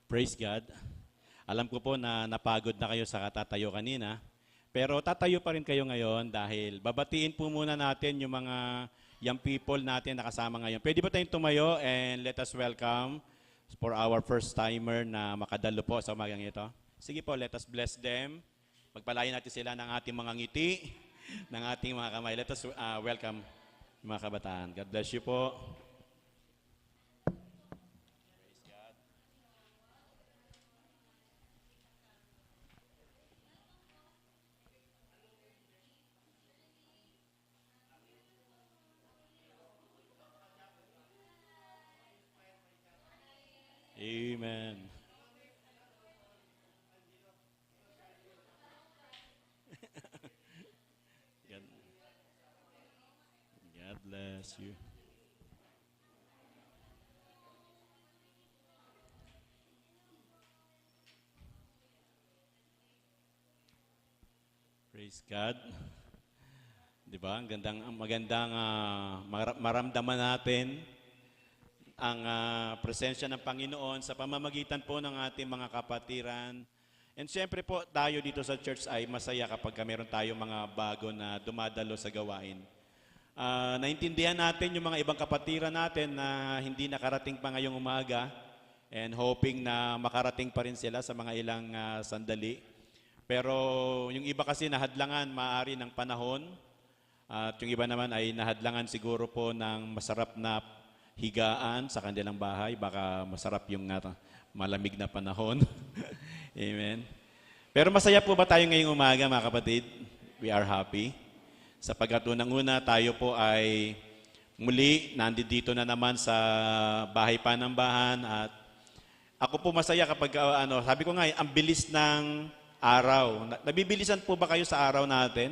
Praise God. Alam ko po na napagod na kayo sa katatayo kanina, pero tatayo pa rin kayo ngayon dahil babatiin po muna natin yung mga young people natin na kasama ngayon. Pwede ba tayong tumayo and let us welcome for our first timer na makadalo po sa umagang ito? Sige po, let us bless them. Pagpalain natin sila ng ating mga ngiti, ng ating mga kamay. Let us welcome mga kabataan. God bless you po. Amen. God, God bless you. Praise God. 'Di ba? Magandang maramdaman natin ang presensya ng Panginoon sa pamamagitan po ng ating mga kapatiran. And siyempre po, tayo dito sa church ay masaya kapag meron tayong mga bago na dumadalo sa gawain. Naintindihan natin yung mga ibang kapatiran natin na hindi nakarating pa ngayong umaga and hoping na makarating pa rin sila sa mga ilang sandali. Pero yung iba kasi nahadlangan maaari ng panahon at yung iba naman ay nahadlangan siguro po ng masarap na higaan sa kanilang bahay. Baka masarap yung malamig na panahon. Amen. Pero masaya po ba tayo ngayong umaga, mga kapatid? We are happy. Sapagkat unang-una tayo po ay muli nandito na naman sa bahay panambahan. At ako po masaya kapag, sabi ko nga, ang bilis ng araw. Nabibilisan po ba kayo sa araw natin?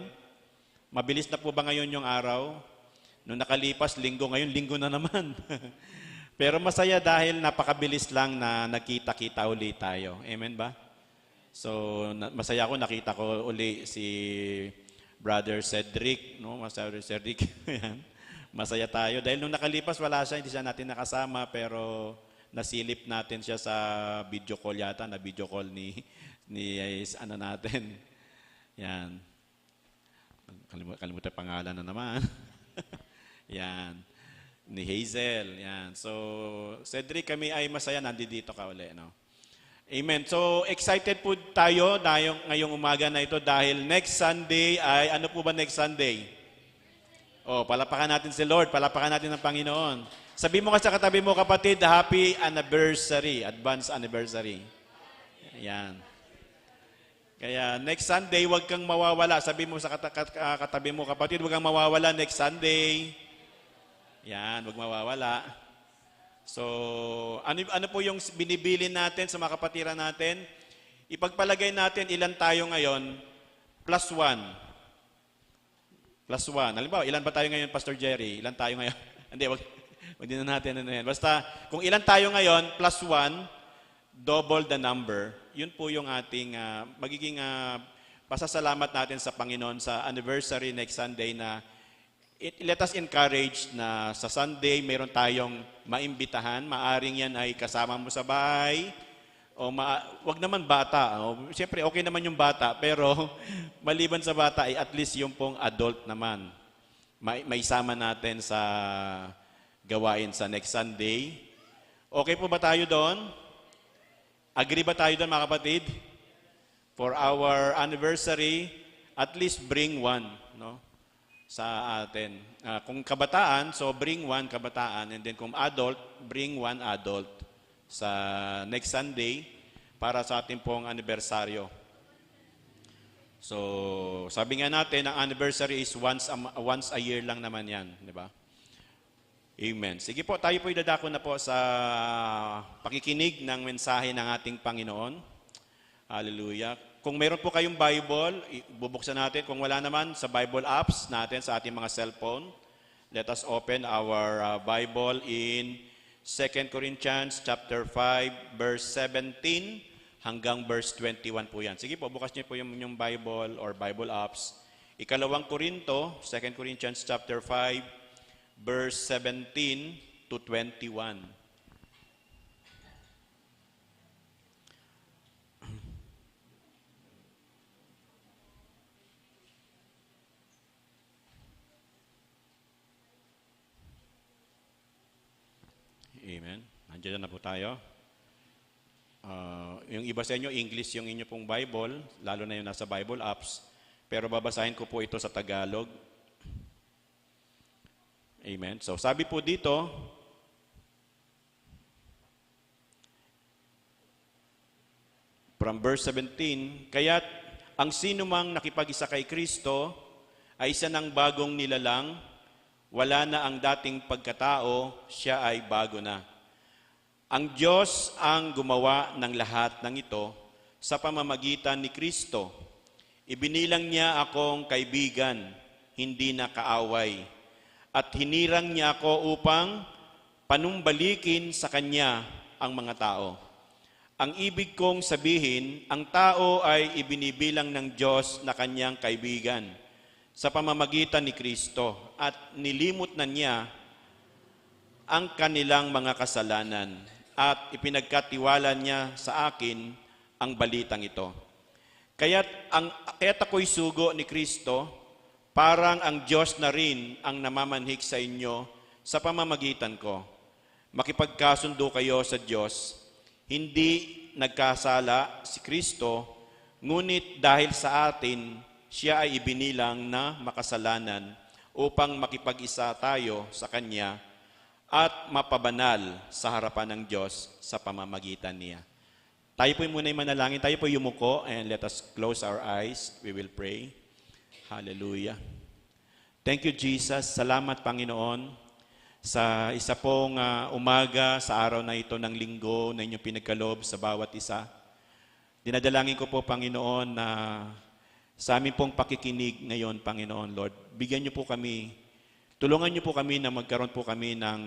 Mabilis na po ba ngayon yung araw? Nung nakalipas, linggo, ngayon linggo na naman. Pero masaya dahil napakabilis lang na nakita-kita uli tayo. Amen ba? So, masaya ako, nakita ko uli si Brother Cedric. No? Brother Cedric. Masaya tayo. Dahil nung nakalipas, wala siya, hindi siya natin nakasama, pero nasilip natin siya sa video call yata, na video call ni natin. Yan. Kalimutan pangalan na naman. Yan. Ni Hazel. Yan. So, Cedric, kami ay masaya nandito ka uli. No? Amen. So, excited po tayo ngayong umaga na ito dahil next Sunday ay, ano po ba next Sunday? Oh, palapakan natin si Lord, palapakan natin ang Panginoon. Sabi mo ka sa katabi mo, kapatid, happy anniversary, advance anniversary. Yan. Kaya next Sunday, huwag kang mawawala. Sabi mo sa katabi mo, kapatid, huwag kang mawawala next Sunday. Yan, huwag mawawala. So, ano po yung binibili natin sa mga kapatiran natin? Ipagpalagay natin ilan tayo ngayon, plus one. Plus one. Halimbawa, ilan ba tayo ngayon, Pastor Jerry? Ilan tayo ngayon? Hindi, wag din na natin ano yan. Basta, kung ilan tayo ngayon, plus one, double the number. Yun po yung ating magiging pasasalamat natin sa Panginoon sa anniversary next Sunday na let us encourage na sa Sunday mayroon tayong maimbitahan. Maaring yan ay kasama mo sa bahay o wag naman bata. Siyempre okay naman yung bata pero maliban sa bata ay at least yung pong adult naman. May sama natin sa gawain sa next Sunday. Okay po ba tayo doon? Agree ba tayo doon, mga kapatid? For our anniversary, at least bring one, no? Sa atin. Kung kabataan, so bring one kabataan. And then kung adult, bring one adult sa next Sunday para sa ating pong anibersaryo. So, sabi nga natin, ang anniversary is once a year lang naman yan. Di ba? Amen. Sige po, tayo po idadako na po sa pakikinig ng mensahe ng ating Panginoon. Hallelujah. Kung meron po kayong Bible, bubuksan natin. Kung wala naman, sa Bible apps natin sa ating mga cellphone. Let us open our Bible in 2 Corinthians chapter 5, verse 17 hanggang verse 21 po yan. Sige po, bukas niyo po yung Bible or Bible apps. Ikalawang Korinto, 2 Corinthians chapter 5, verse 17 to 21. Amen. Nandiyan na po tayo. Yung iba sa inyo, English yung inyo pong Bible, lalo na yung nasa Bible apps. Pero babasahin ko po ito sa Tagalog. Amen. So sabi po dito, from verse 17, kaya't ang sinumang nakipag-isa kay Kristo ay isa ng bagong nilalang, wala na ang dating pagkatao, siya ay bago na. Ang Diyos ang gumawa ng lahat ng ito sa pamamagitan ni Kristo. Ibinilang niya akong kaibigan, hindi na kaaway, at hinirang niya ako upang panumbalikin sa Kanya ang mga tao. Ang ibig kong sabihin, ang tao ay ibinibilang ng Diyos na Kanyang kaibigan sa pamamagitan ni Kristo at nilimot na niya ang kanilang mga kasalanan at ipinagkatiwala niya sa akin ang balitang ito. Kaya't ako'y sugo ni Kristo, parang ang Diyos na rin ang namamanhik sa inyo sa pamamagitan ko. Makipagkasundo kayo sa Diyos, hindi nagkasala si Kristo, ngunit dahil sa atin, siya ay ibinilang na makasalanan upang makipag-isa tayo sa Kanya at mapabanal sa harapan ng Diyos sa pamamagitan niya. Tayo po muna yung manalangin. Tayo po yumuko and let us close our eyes. We will pray. Hallelujah. Thank you, Jesus. Salamat, Panginoon, sa isa pong umaga sa araw na ito ng linggo na inyong pinagkaloob sa bawat isa. Dinadalangin ko po, Panginoon, na sa amin pong pakikinig ngayon, Panginoon, Lord, bigyan niyo po kami, tulungan niyo po kami na magkaroon po kami ng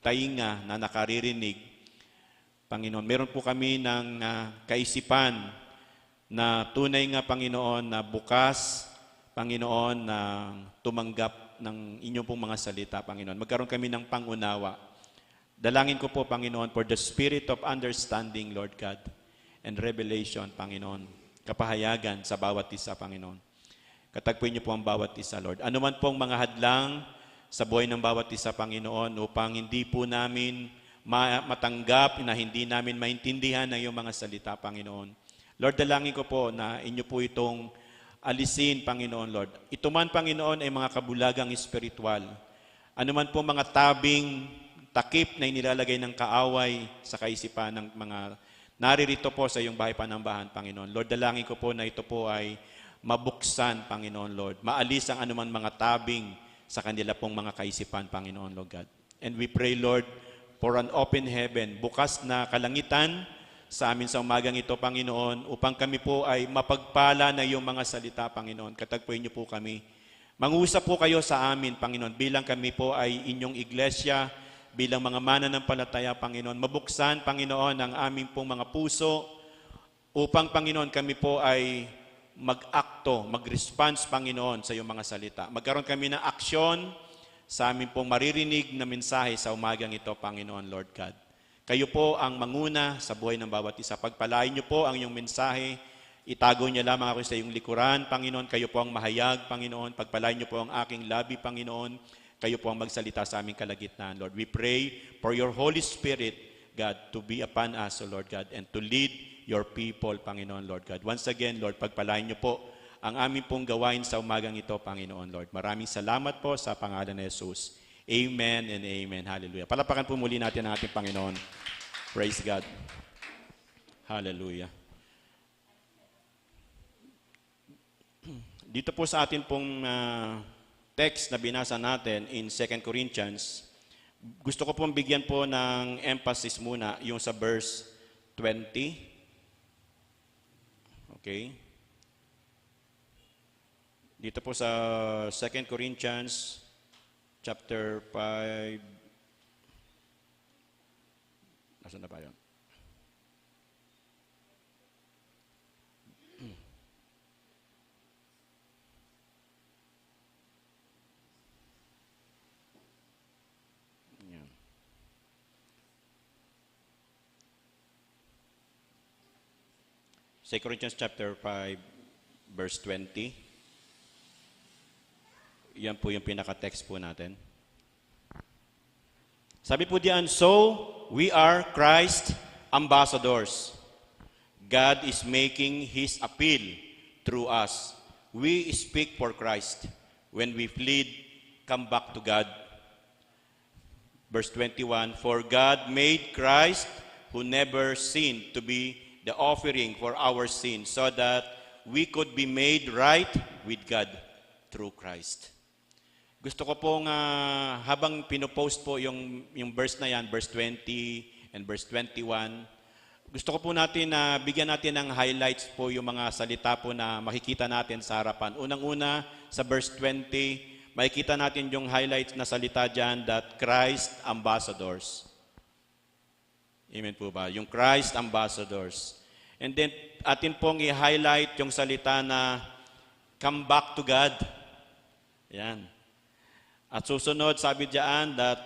tainga na nakaririnig. Panginoon, meron po kami ng kaisipan na tunay nga, Panginoon, na bukas, Panginoon, na tumanggap ng inyong pong mga salita, Panginoon. Magkaroon kami ng pangunawa. Dalangin ko po, Panginoon, for the spirit of understanding, Lord God, and revelation, Panginoon. Kapahayagan sa bawat isa, Panginoon. Katagpuin niyo po ang bawat isa, Lord. Ano man pong mga hadlang sa buhay ng bawat isa, Panginoon, upang hindi po namin matanggap na hindi namin maintindihan ang iyong mga salita, Panginoon. Lord, dalangin ko po na inyo po itong alisin, Panginoon, Lord. Ito man, Panginoon, ay mga kabulagang espiritual. Ano man po mga tabing, takip na inilalagay ng kaaway sa kaisipan ng mga naririto po sa iyong bahay panambahan, Panginoon. Lord, dalangin ko po na ito po ay mabuksan, Panginoon, Lord. Maalis ang anuman mga tabing sa kanila pong mga kaisipan, Panginoon, Lord God. And we pray, Lord, for an open heaven, bukas na kalangitan sa amin sa umagang ito, Panginoon, upang kami po ay mapagpala na iyong mga salita, Panginoon. Katagpuin niyo po kami. Mangusap po kayo sa amin, Panginoon, bilang kami po ay inyong iglesia, bilang mga mananampalataya, Panginoon. Mabuksan, Panginoon, ang aming pong mga puso upang, Panginoon, kami po ay mag-akto, mag-response, Panginoon, sa iyong mga salita. Magkaroon kami ng aksyon sa aming pong maririnig na mensahe sa umagang ito, Panginoon, Lord God. Kayo po ang manguna sa buhay ng bawat isa. Pagpalain niyo po ang iyong mensahe. Itago niyo lamang ako sa iyong likuran, Panginoon. Kayo po ang mahayag, Panginoon. Pagpalain niyo po ang aking labi, Panginoon. Kayo po ang magsalita sa aming kalagitnaan, Lord. We pray for your Holy Spirit, God, to be upon us, O Lord God, and to lead your people, Panginoon, Lord God. Once again, Lord, pagpalain niyo po ang aming pong gawain sa umagang ito, Panginoon, Lord. Maraming salamat po sa pangalan ni Jesus. Amen and amen. Hallelujah. Palapakan po muli natin ang ating Panginoon. Praise God. Hallelujah. Dito po sa atin pong text na binasa natin in 2 Corinthians, gusto ko pong bigyan po ng emphasis muna yung sa verse 20. Okay? Dito po sa 2 Corinthians chapter 5. Nasaan na ba yun? Yan. 2 Corinthians chapter 5, verse 20. Yan po yung pinaka-text po natin. Sabi po diyan, so we are Christ ambassadors. God is making His appeal through us. We speak for Christ. When we plead, come back to God. Verse 21, for God made Christ, who never sinned, to be the offering for our sins, so that we could be made right with God through Christ. Gusto ko pong habang pinopost po yung verse na yan, verse 20 and verse 21, gusto ko po natin na bigyan natin ng highlights po yung mga salita po na makikita natin sa harapan. Unang-una, sa verse 20, makikita natin yung highlights na salita dyan, that Christ ambassadors. Amen po ba? Yung Christ ambassadors. And then, atin pong i-highlight yung salita na come back to God. Yan. At susunod, sabi diyan that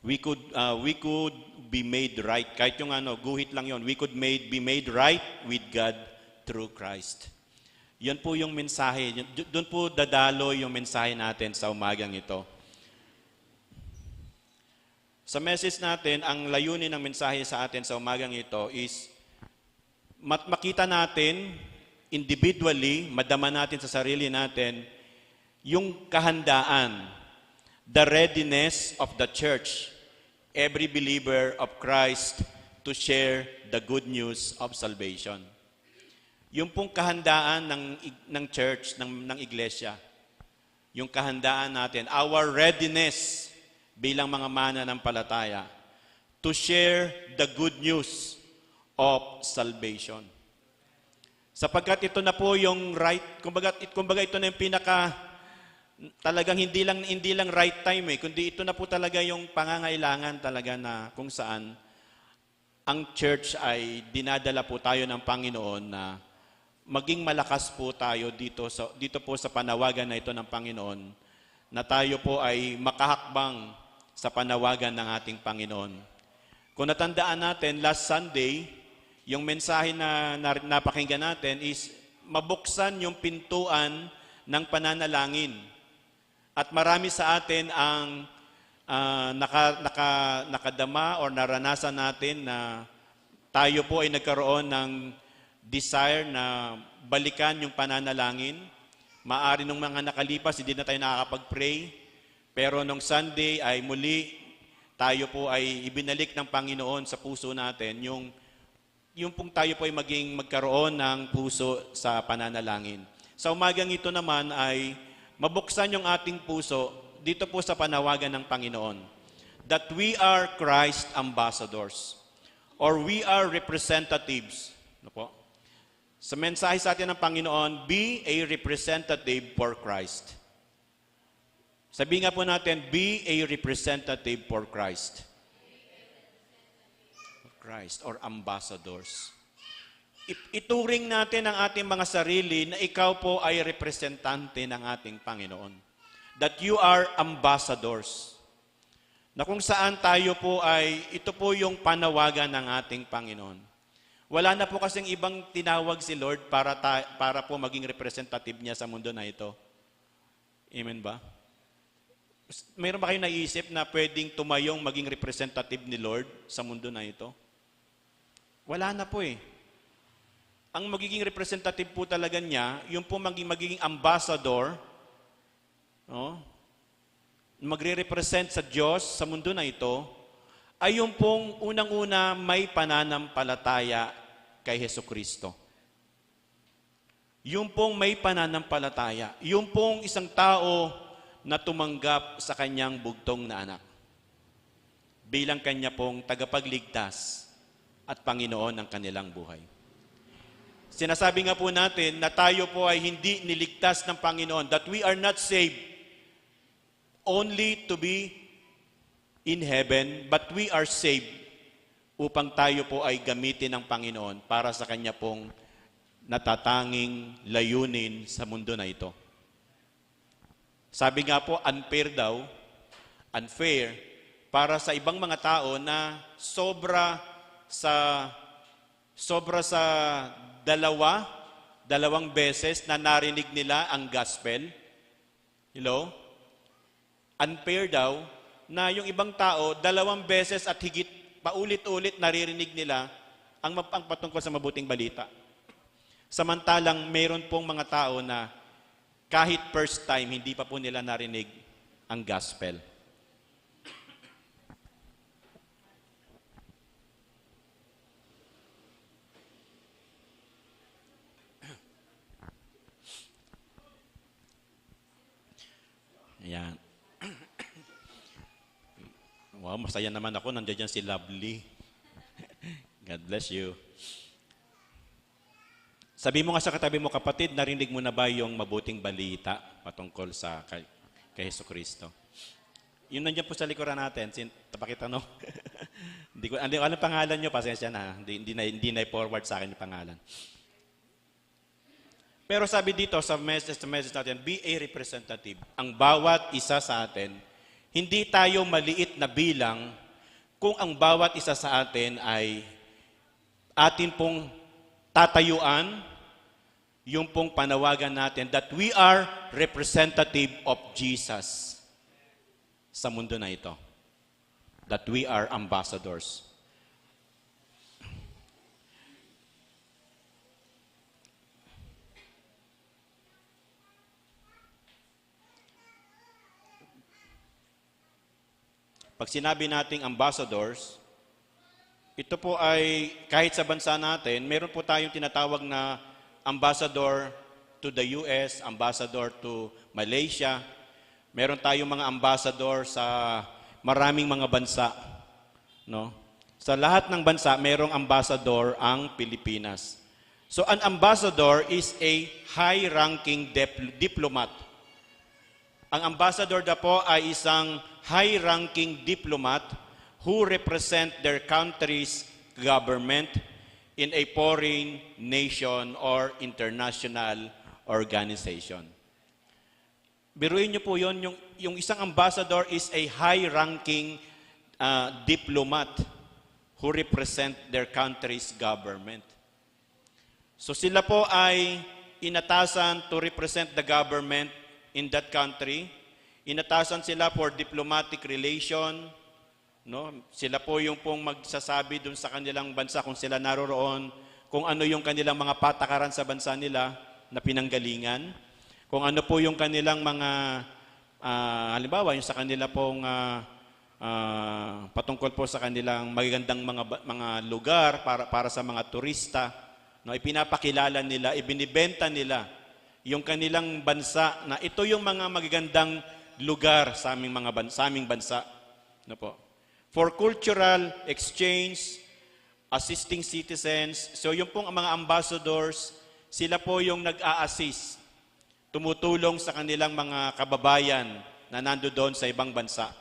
we could be made right. Kahit yung guhit lang yon. We could be made right with God through Christ. Yan po yung mensahe. Doon po dadalo yung mensahe natin sa umagang ito. Sa message natin, ang layunin ng mensahe sa atin sa umagang ito is makita natin individually, madama natin sa sarili natin, yung kahandaan, the readiness of the church, every believer of Christ to share the good news of salvation. Yung pong kahandaan ng church, ng iglesia, yung kahandaan natin, our readiness bilang mga mananampalataya to share the good news of salvation. Sapagkat ito na po yung right, kumbaga ito na yung talagang hindi lang right time kundi ito na po talaga yung pangangailangan talaga na kung saan ang church ay dinadala po tayo ng Panginoon na maging malakas po tayo dito po sa panawagan na ito ng Panginoon, na tayo po ay makahakbang sa panawagan ng ating Panginoon. Kung natandaan natin, last Sunday, yung mensahe na napakinggan natin is mabuksan yung pintuan ng pananalangin. At marami sa atin ang nakadama or naranasan natin na tayo po ay nagkaroon ng desire na balikan yung pananalangin. Maari nung mga nakalipas, hindi na tayo nakakapag-pray. Pero nung Sunday ay muli, tayo po ay ibinalik ng Panginoon sa puso natin yung pong tayo po ay magkaroon ng puso sa pananalangin. Sa umagang ito naman ay mabuksan yung ating puso dito po sa panawagan ng Panginoon that we are Christ ambassadors or we are representatives. Ano po? Sa mensahe sa atin ng Panginoon, be a representative for Christ. Sabi nga po natin, be a representative for Christ. Christ or ambassadors. Ituring natin ang ating mga sarili na ikaw po ay representante ng ating Panginoon. That you are ambassadors. Na kung saan tayo po ay, ito po yung panawagan ng ating Panginoon. Wala na po kasing ibang tinawag si Lord para po maging representative niya sa mundo na ito. Amen ba? Mayroon ba kayo naisip na pwedeng tumayong maging representative ni Lord sa mundo na ito? Wala na po Ang magiging representative po talaga niya, yung po magiging ambassador, magre-represent sa Diyos sa mundo na ito, ay yung pong unang-una may pananampalataya kay Hesukristo. Yung pong may pananampalataya. Yung pong isang tao na tumanggap sa kanyang bugtong na anak bilang kanya pong tagapagligtas at Panginoon ng kanilang buhay. Sinasabi nga po natin na tayo po ay hindi niligtas ng Panginoon, that we are not saved only to be in heaven, but we are saved upang tayo po ay gamitin ng Panginoon para sa kanya pong natatanging layunin sa mundo na ito. Sabi nga po, unfair, para sa ibang mga tao na sobra sa dalawang beses na narinig nila ang gospel. Hello? unfair daw na yung ibang tao, 2 beses at higit paulit-ulit naririnig nila ang patungkol sa mabuting balita. Samantalang mayroon pong mga tao na kahit first time, hindi pa po nila narinig ang gospel. Ayan. Wow, masaya naman ako. Nandiyan dyan si Lovely. God bless you. Sabi mo nga sa katabi mo, kapatid, narinig mo na ba yung mabuting balita patungkol sa kay Jesucristo? Yun nandiyan po sa likuran natin. Tapakita, no? Hindi ko, anong pangalan nyo? Pasensya na. Hindi na forward sa akin yung pangalan. Pero sabi dito sa message natin, be a representative. Ang bawat isa sa atin, hindi tayo maliit na bilang kung ang bawat isa sa atin ay atin pong tatayuan, yung pong panawagan natin that we are representative of Jesus sa mundo na ito. That we are ambassadors. Pag sinabi nating ambassadors, ito po ay kahit sa bansa natin, meron po tayong tinatawag na ambassador to the US, ambassador to Malaysia. Meron tayong mga ambassador sa maraming mga bansa, no? Sa lahat ng bansa, merong ambassador ang Pilipinas. So an ambassador is a high-ranking diplomat. Ang ambassador na po ay isang high-ranking diplomat who represent their country's government in a foreign nation or international organization. Biruin niyo po yun, yung isang ambassador is a high-ranking diplomat who represent their country's government. So sila po ay inatasan to represent the government in that country. Inatasan sila for diplomatic relation, no? Sila po yung pong magsasabi dun sa kanilang bansa kung sila naroroon, kung ano yung kanilang mga patakaran sa bansa nila na pinanggalingan, kung ano po yung kanilang mga halimbawa yung sa kanila pong patungkol po sa kanilang magagandang mga lugar para sa mga turista, no? Ipinapakilala nila, ibinibenta nila yung kanilang bansa na ito yung mga magagandang lugar sa aming bansa. No po. For cultural exchange, assisting citizens, so yung pong mga ambassadors, sila po yung nag-a-assist, tumutulong sa kanilang mga kababayan na nandoon sa ibang bansa.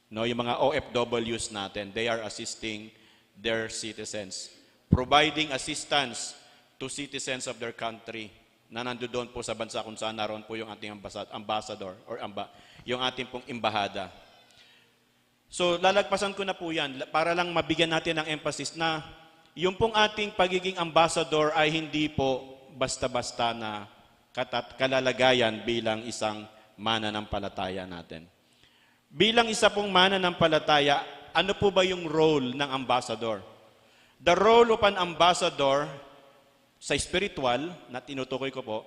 No, yung mga OFWs natin, they are assisting their citizens, providing assistance to citizens of their country na nandoon po sa bansa kung saan naroon po yung ating ambassador or yung ating pong embahada. So lalagpasan ko na po yan para lang mabigyan natin ng emphasis na yung pong ating pagiging ambassador ay hindi po basta-basta na kalalagayan bilang isang mananampalataya natin. Bilang isa pong mananampalataya, ano po ba yung role ng ambassador? The role of an ambassador sa spiritual, na tinutukoy ko po,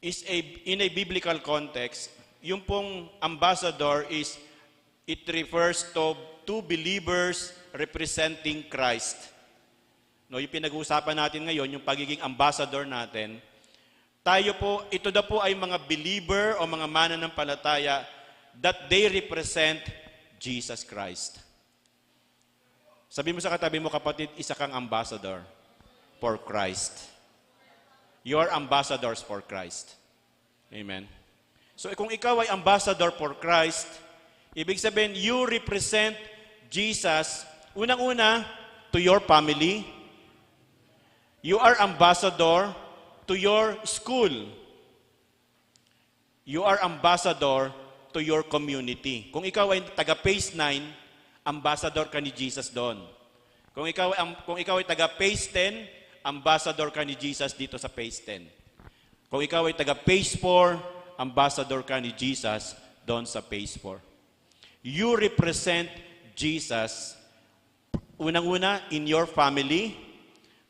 is in a biblical context, yung pong ambassador it refers to two believers representing Christ. No, yung pinag-uusapan natin ngayon, yung pagiging ambassador natin, ito daw po ay mga believer o mga mananampalataya that they represent Jesus Christ. Sabi mo sa katabi mo, kapatid, isa kang ambassador for Christ. You are ambassadors for Christ. Amen. So kung ikaw ay ambassador for Christ, ibig sabihin, you represent Jesus, unang-una, to your family. You are ambassador to your school. You are ambassador to your community. Kung ikaw ay taga Phase 9, ambassador ka ni Jesus doon. Kung ikaw ay taga Phase 10, ambassador ka ni Jesus dito sa Phase 10. Kung ikaw ay taga Phase 4, ambassador ka ni Jesus doon sa phase 4. You represent Jesus, unang-una, in your family.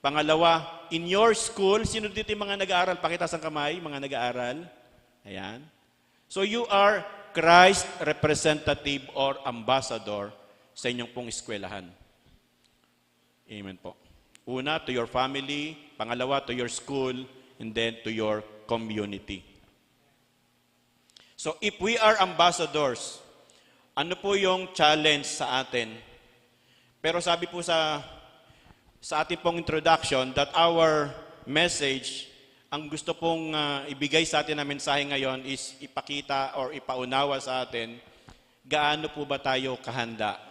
Pangalawa, in your school. Sino dito yung mga nag-aaral? Pakitaas ang kamay, mga nag-aaral. Ayan. So you are Christ representative or ambassador sa inyong pong eskwelahan. Amen po. Una, to your family. Pangalawa, to your school. And then to your community. So if we are ambassadors, ano po yung challenge sa atin? Pero sabi po sa ating pong introduction that our message, ang gusto pong ibigay sa atin na mensahe ngayon is ipakita or ipaunawa sa atin gaano po ba tayo kahanda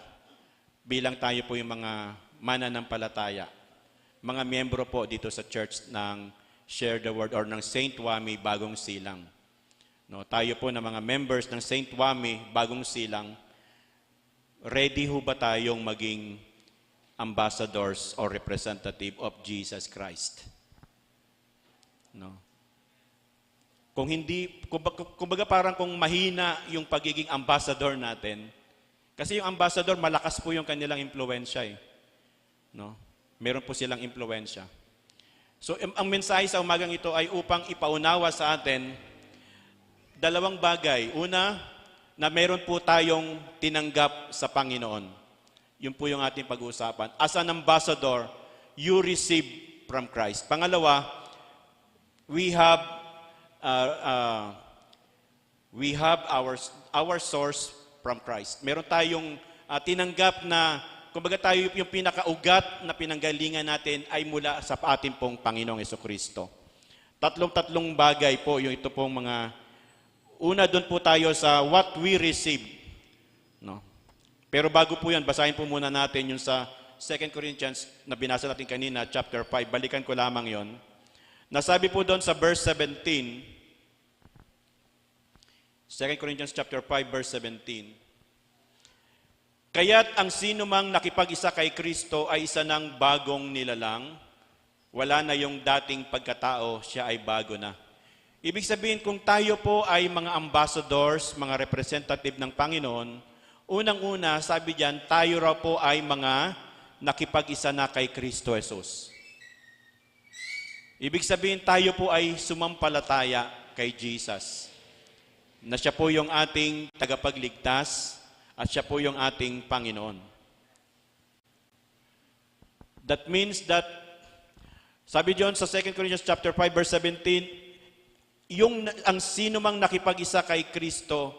bilang tayo po yung mga mananampalataya, mga miyembro po dito sa church ng Share the Word or ng Saint Wami Bagong Silang. No, tayo po na mga members ng Saint Wami Bagong Silang, ready ho ba tayong maging ambassadors or representative of Jesus Christ? No. Kung hindi, kumbaga parang kung mahina yung pagiging ambassador natin, kasi yung ambassador, malakas po yung kanilang impluensya eh. No? Meron po silang impluensya. So, ang mensahe sa umagang ito ay upang ipaunawa sa atin dalawang bagay. Una, na meron po tayong tinanggap sa Panginoon. Yun po yung ating pag-uusapan. As an ambassador, you receive from Christ. Pangalawa, we have our source from Christ. Meron tayong tinanggap na, kumbaga tayo yung pinakaugat na pinanggalingan natin ay mula sa ating pong Panginoong Jesucristo. Tatlong bagay po yung ito pong mga. Una, doon po tayo sa what we receive. No? Pero bago po yan, basahin po muna natin yung sa 2 Corinthians na binasa natin kanina, chapter 5. Balikan ko lamang yon. Nasabi po doon sa verse 17, 2 Corinthians chapter 5, verse 17, kaya't ang sino mang nakipag-isa kay Kristo ay isa ng bagong nilalang, wala na yung dating pagkatao, siya ay bago na. Ibig sabihin, kung tayo po ay mga ambassadors, mga representative ng Panginoon, unang-una, sabi diyan, tayo raw po ay mga nakipag-isa na kay Kristo Jesus. Ibig sabihin, tayo po ay sumampalataya kay Jesus, na siya po yung ating tagapagligtas at siya po yung ating Panginoon. That means that, sabi diyon sa 2 Corinthians chapter 5, verse 17, ang sino mang nakipag-isa kay Kristo,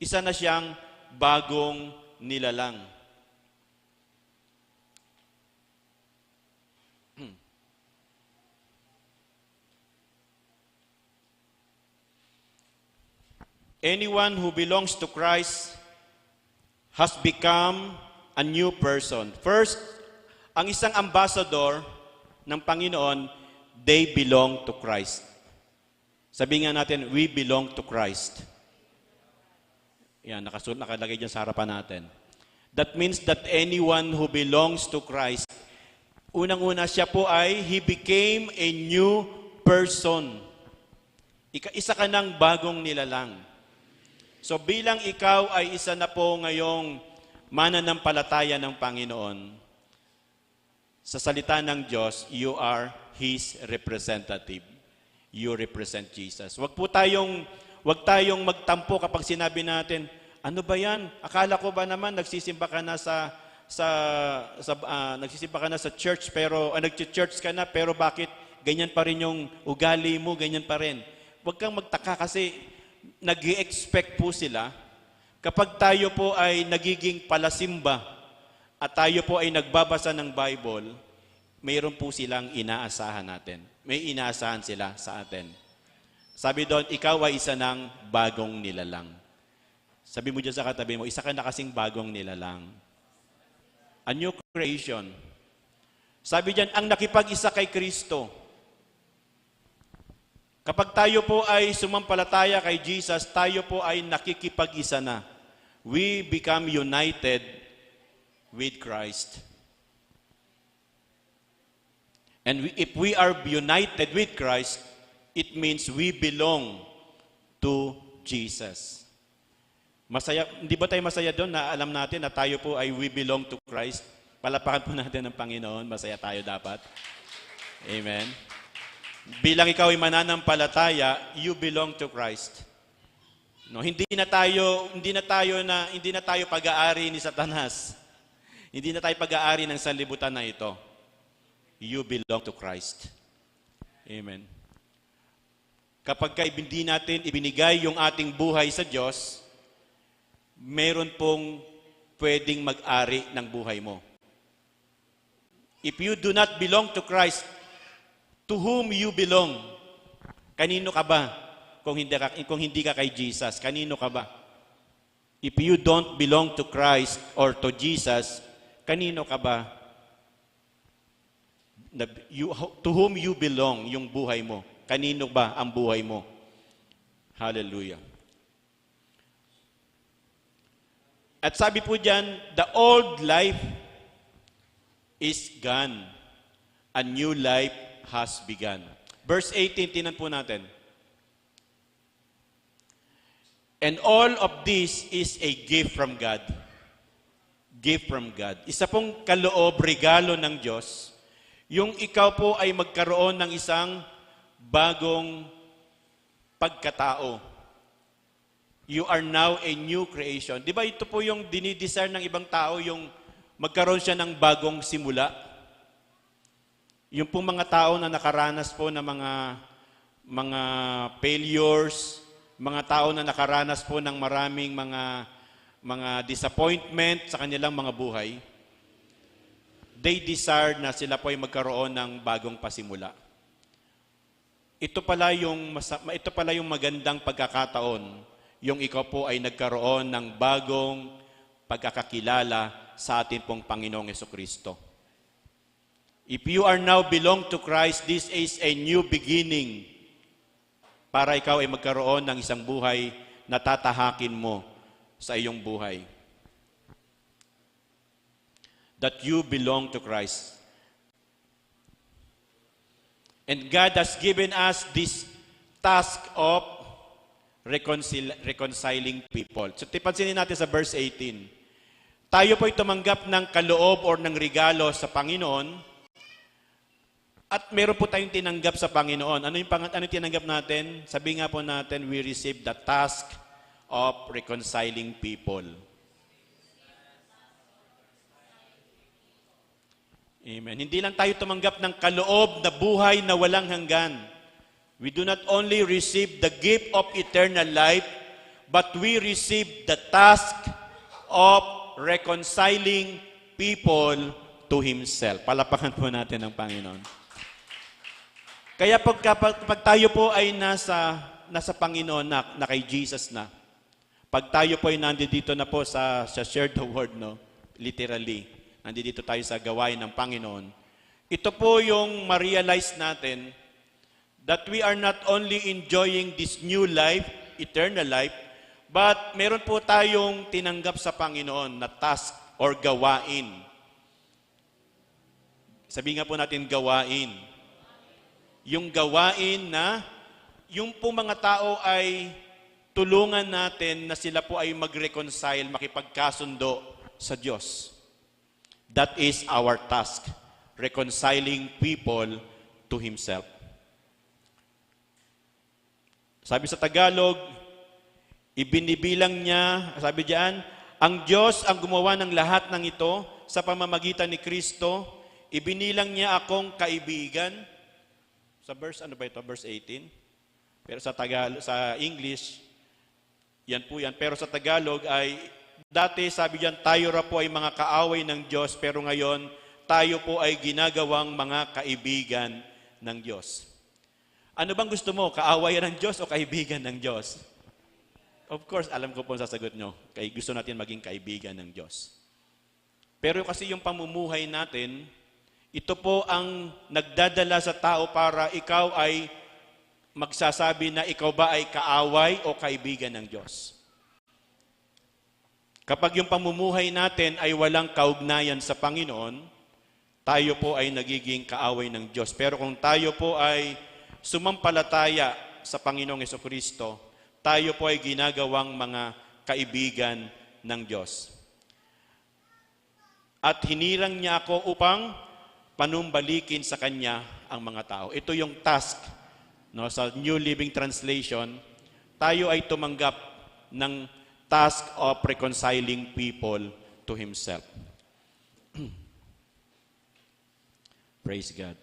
isa na siyang bagong nilalang. Anyone who belongs to Christ has become a new person. First, ang isang ambassador ng Panginoon, they belong to Christ. Sabi nga natin, we belong to Christ. Yan, nakalagay dyan sa harapan natin. That means that anyone who belongs to Christ, unang-una siya po ay, he became a new person. Isa ka ng bagong nilalang. So bilang ikaw ay isa na po ngayong mananampalataya ng Panginoon, sa salita ng Diyos, you are His representative. You represent Jesus. Wag tayong magtampo kapag sinabi natin, ano ba yan? Akala ko ba naman nagsisimba ka na nagsisimba ka na sa church nag-church ka na pero bakit ganyan pa rin yung ugali mo, ganyan pa rin. Wag kang magtaka kasi nag-i-expect po sila kapag tayo po ay nagiging palasimba at tayo po ay nagbabasa ng Bible, mayroon po silang inaasahan natin. May inaasahan sila sa atin. Sabi doon, ikaw ay isa ng bagong nilalang. Sabi mo dyan sa katabi mo, isa ka na kasing bagong nilalang. A new creation. Sabi dyan, ang nakipag-isa kay Kristo. Kapag tayo po ay sumampalataya kay Jesus, tayo po ay nakikipag-isa na. We become united with Christ. And if we are united with Christ, it means we belong to Jesus. Masaya, hindi ba tayo masaya doon na alam natin na tayo po ay we belong to Christ? Palapakan po natin ng Panginoon, masaya tayo dapat. Amen. Bilang ikaw ay mananampalataya, you belong to Christ. No, hindi na tayo pag-aari ni Satanas. Hindi na tayo pag-aari ng sanlibutan na ito. You belong to Christ. Amen. Kapag hindi natin ibinigay yung ating buhay sa Diyos, meron pong pwedeng mag-ari ng buhay mo. If you do not belong to Christ, to whom you belong? Kanino ka ba? Kung hindi ka kay Jesus, kanino ka ba? If you don't belong to Christ or to Jesus, kanino ka ba? To whom you belong, yung buhay mo. Kanino ba ang buhay mo? Hallelujah. At sabi po dyan, the old life is gone. A new life has begun. Verse 18, tinan po natin. And all of this is a gift from God. Gift from God. Isa pong kaloob, regalo ng Diyos, yung ikaw po ay magkaroon ng isang bagong pagkatao. You are now a new creation. Di ba ito po yung dinidesire ng ibang tao, yung magkaroon siya ng bagong simula? Yung pong mga tao na nakaranas po ng mga failures, mga tao na nakaranas po ng maraming mga disappointment sa kanilang mga buhay, they desire na sila po ay magkaroon ng bagong pasimula. Ito pala yung magandang pagkakataon, yung ikaw po ay nagkaroon ng bagong pagkakakilala sa ating pong Panginoong Jesucristo. If you are now belong to Christ, this is a new beginning para ikaw ay magkaroon ng isang buhay na tatahakin mo sa iyong buhay. That you belong to Christ. And God has given us this task of reconciling people. So, pansinin natin sa verse 18. Tayo po'y tumanggap ng kaloob or ng regalo sa Panginoon at meron po tayong tinanggap sa Panginoon. Ano yung tinanggap natin? Sabi nga po natin, we received the task of reconciling people. Amen. Hindi lang tayo tumanggap ng kaloob na buhay na walang hanggan. We do not only receive the gift of eternal life, but we receive the task of reconciling people to Himself. Palapakan po natin ang Panginoon. Kaya pag tayo po ay nasa Panginoon na kay Jesus na, pag tayo po ay nandito na po sa share the word, no? Literally, nandito tayo sa gawain ng Panginoon, ito po yung ma-realize natin that we are not only enjoying this new life, eternal life, but meron po tayong tinanggap sa Panginoon na task or gawain. Sabi nga po natin gawain. Yung gawain na yung po mga tao ay tulungan natin na sila po ay mag-reconcile, makipagkasundo sa Diyos. That is our task, reconciling people to Himself. Sabi sa Tagalog, ibinibilang niya, sabi diyan, ang Diyos ang gumawa ng lahat ng ito sa pamamagitan ni Kristo, ibinilang niya akong kaibigan. Sa verse, ano ba ito? Verse 18. Pero sa English, yan po yan. Pero sa Tagalog ay, dati sabi diyan, tayo ra po ay mga kaaway ng Diyos, pero ngayon, tayo po ay ginagawang mga kaibigan ng Diyos. Ano bang gusto mo? Kaawayan ng Diyos o kaibigan ng Diyos? Of course, alam ko po ang sasagot nyo. Gusto natin maging kaibigan ng Diyos. Pero kasi yung pamumuhay natin, ito po ang nagdadala sa tao para ikaw ay magsasabi na ikaw ba ay kaaway o kaibigan ng Diyos. Kapag yung pamumuhay natin ay walang kaugnayan sa Panginoon, tayo po ay nagiging kaaway ng Diyos. Pero kung tayo po ay sumampalataya sa Panginoong Jesucristo, tayo po ay ginagawang mga kaibigan ng Diyos. At hinirang niya ako upang panumbalikin sa Kanya ang mga tao. Ito yung task, no, sa New Living Translation. Tayo ay tumanggap ng task of reconciling people to Himself. Praise God.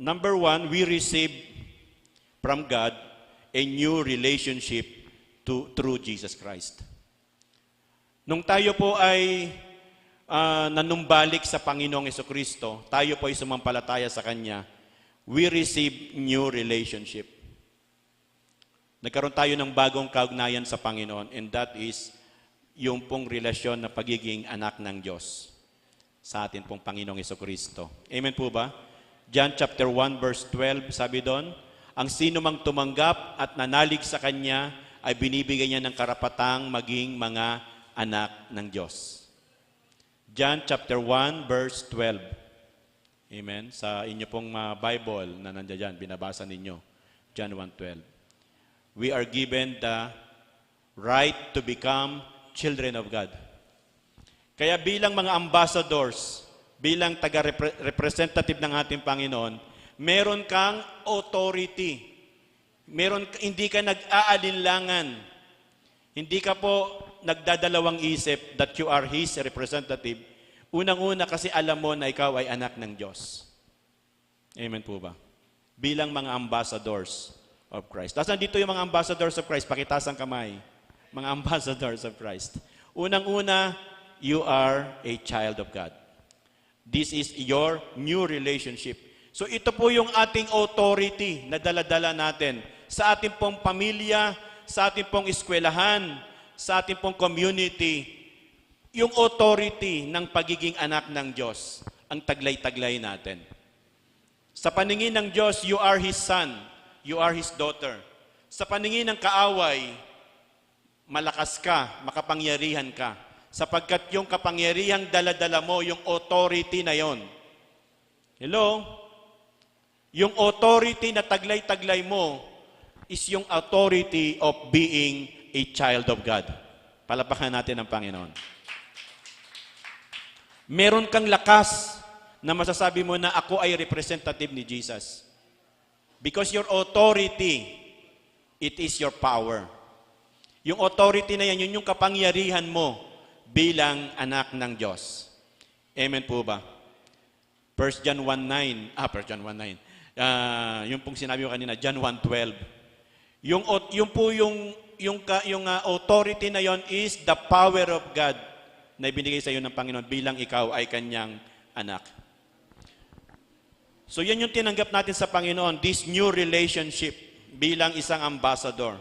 Number one, we receive from God a new relationship through Jesus Christ. Nung tayo po ay nanumbalik sa Panginoong Jesucristo, tayo po ay sumampalataya sa Kanya, we receive new relationship. Nagkaroon tayo ng bagong kaugnayan sa Panginoon, and that is yung pong relasyon na pagiging anak ng Diyos sa atin pong Panginoong Jesucristo. Amen po ba? John chapter 1 verse 12, sabi doon, ang sino mang tumanggap at nanalig sa Kanya ay binibigyan niya ng karapatang maging mga anak ng Diyos. John chapter 1 verse 12. Amen. Sa inyo pong Bible na nandiyan dyan, binabasa ninyo. John 1:12. We are given the right to become children of God. Kaya bilang mga ambassadors, bilang taga-representative ng ating Panginoon, meron kang authority. Hindi ka nag-aalinlangan. Hindi ka po nagdadalawang isip that you are His representative. Unang-una kasi alam mo na ikaw ay anak ng Diyos. Amen po ba? Bilang mga ambassadors of Christ. Tapos nandito yung mga ambassadors of Christ. Pakitaas ang kamay. Mga ambassadors of Christ. Unang-una, you are a child of God. This is your new relationship. So ito po yung ating authority na dala-dala natin sa ating pong pamilya, sa ating pong eskwelahan, sa ating pong community. Yung authority ng pagiging anak ng Diyos, ang taglay-taglay natin. Sa paningin ng Diyos, you are His son, you are His daughter. Sa paningin ng kaaway, malakas ka, makapangyarihan ka. Sapagkat yung kapangyarihang dala-dala mo, yung authority na yon. Hello? Yung authority na taglay-taglay mo is yung authority of being a child of God. Palapakan natin ang Panginoon. Meron kang lakas na masasabi mo na ako ay representative ni Jesus. Because your authority, it is your power. Yung authority na yan, yun yung kapangyarihan mo bilang anak ng Diyos. Amen po ba? 1 John 1:9. 1 John 1:9. Yung pong sinabi ko kanina, John 1:12. Yung authority na yon is the power of God na ibinigay sa iyo ng Panginoon bilang ikaw ay Kanyang anak. So yan yung tinanggap natin sa Panginoon, this new relationship bilang isang ambassador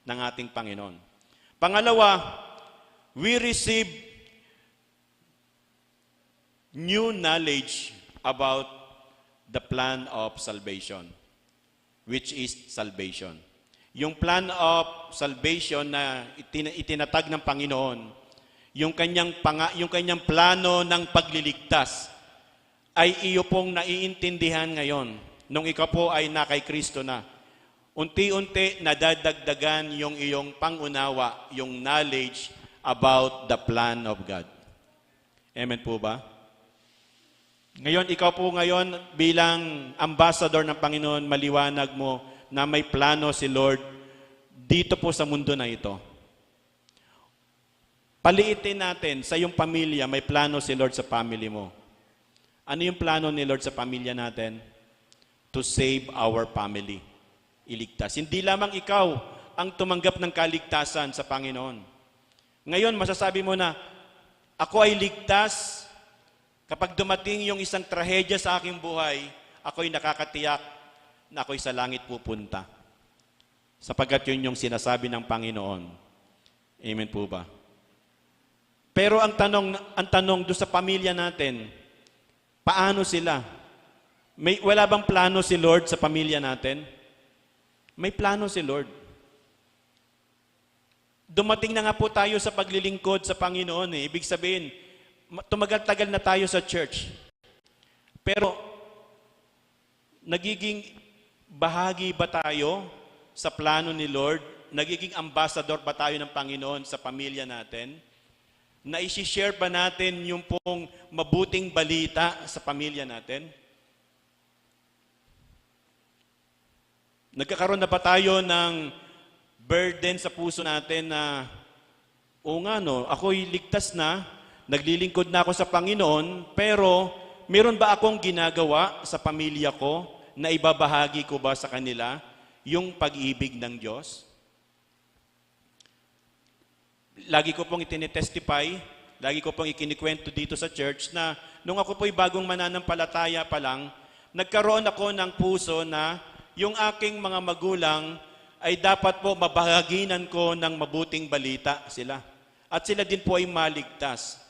ng ating Panginoon. Pangalawa, we receive new knowledge about the plan of salvation, which is salvation. Yung plan of salvation na itinatag ng Panginoon, yung kanyang plano ng pagliligtas, ay iyo pong naiintindihan ngayon nung ikaw po ay na kay Kristo na. Unti-unti nadadagdagan yung iyong pangunawa, yung knowledge about the plan of God. Amen po ba? Ngayon, ikaw po ngayon bilang ambassador ng Panginoon, maliwanag mo na may plano si Lord dito po sa mundo na ito. Paliitin natin, sa iyong pamilya, may plano si Lord sa family mo. Ano yung plano ni Lord sa pamilya natin? To save our family. Iligtas. Hindi lamang ikaw ang tumanggap ng kaligtasan sa Panginoon. Ngayon, masasabi mo na, ako ay ligtas. Kapag dumating yung isang trahedya sa aking buhay, ako'y nakakatiyak na ako'y sa langit pupunta. Sapagkat yun yung sinasabi ng Panginoon. Amen po ba? Pero ang tanong doon sa pamilya natin, paano sila? Wala bang plano si Lord sa pamilya natin? May plano si Lord. Dumating na nga po tayo sa paglilingkod sa Panginoon. Ibig sabihin, tumagal-tagal na tayo sa church. Pero nagiging bahagi ba tayo sa plano ni Lord? Nagiging ambassador ba tayo ng Panginoon sa pamilya natin? Na isi-share ba natin yung pong mabuting balita sa pamilya natin? Nagkakaroon na ba tayo ng burden sa puso natin na, o nga no, ako'y ligtas na, naglilingkod na ako sa Panginoon, pero meron ba akong ginagawa sa pamilya ko na ibabahagi ko ba sa kanila yung pag-ibig ng Diyos? Lagi ko pong itinetestify, lagi ko pong ikinikwento dito sa church na nung ako po'y bagong mananampalataya pa lang, nagkaroon ako ng puso na yung aking mga magulang ay dapat po mabahaginan ko ng mabuting balita sila. At sila din po ay maligtas.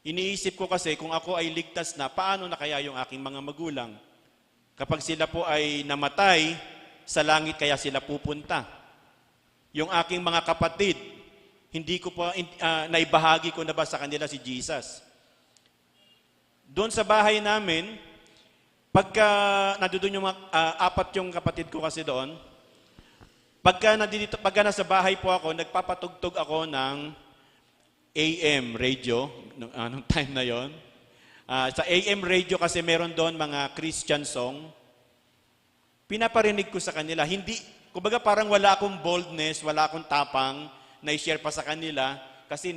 Iniisip ko kasi kung ako ay ligtas na, paano na kaya yung aking mga magulang? Kapag sila po ay namatay, sa langit kaya sila pupunta. Yung aking mga kapatid, hindi ko pa naibahagi ko na ba sa kanila si Jesus? Doon sa bahay namin, pagka nandoon yung apat yung kapatid ko kasi doon, pagka nasa bahay po ako, nagpapatugtog ako ng AM radio, anong time na yon. Sa AM radio kasi meron doon mga Christian song. Pinaparinig ko sa kanila. Hindi, kumbaga parang wala akong boldness, wala akong tapang na i-share pa sa kanila kasi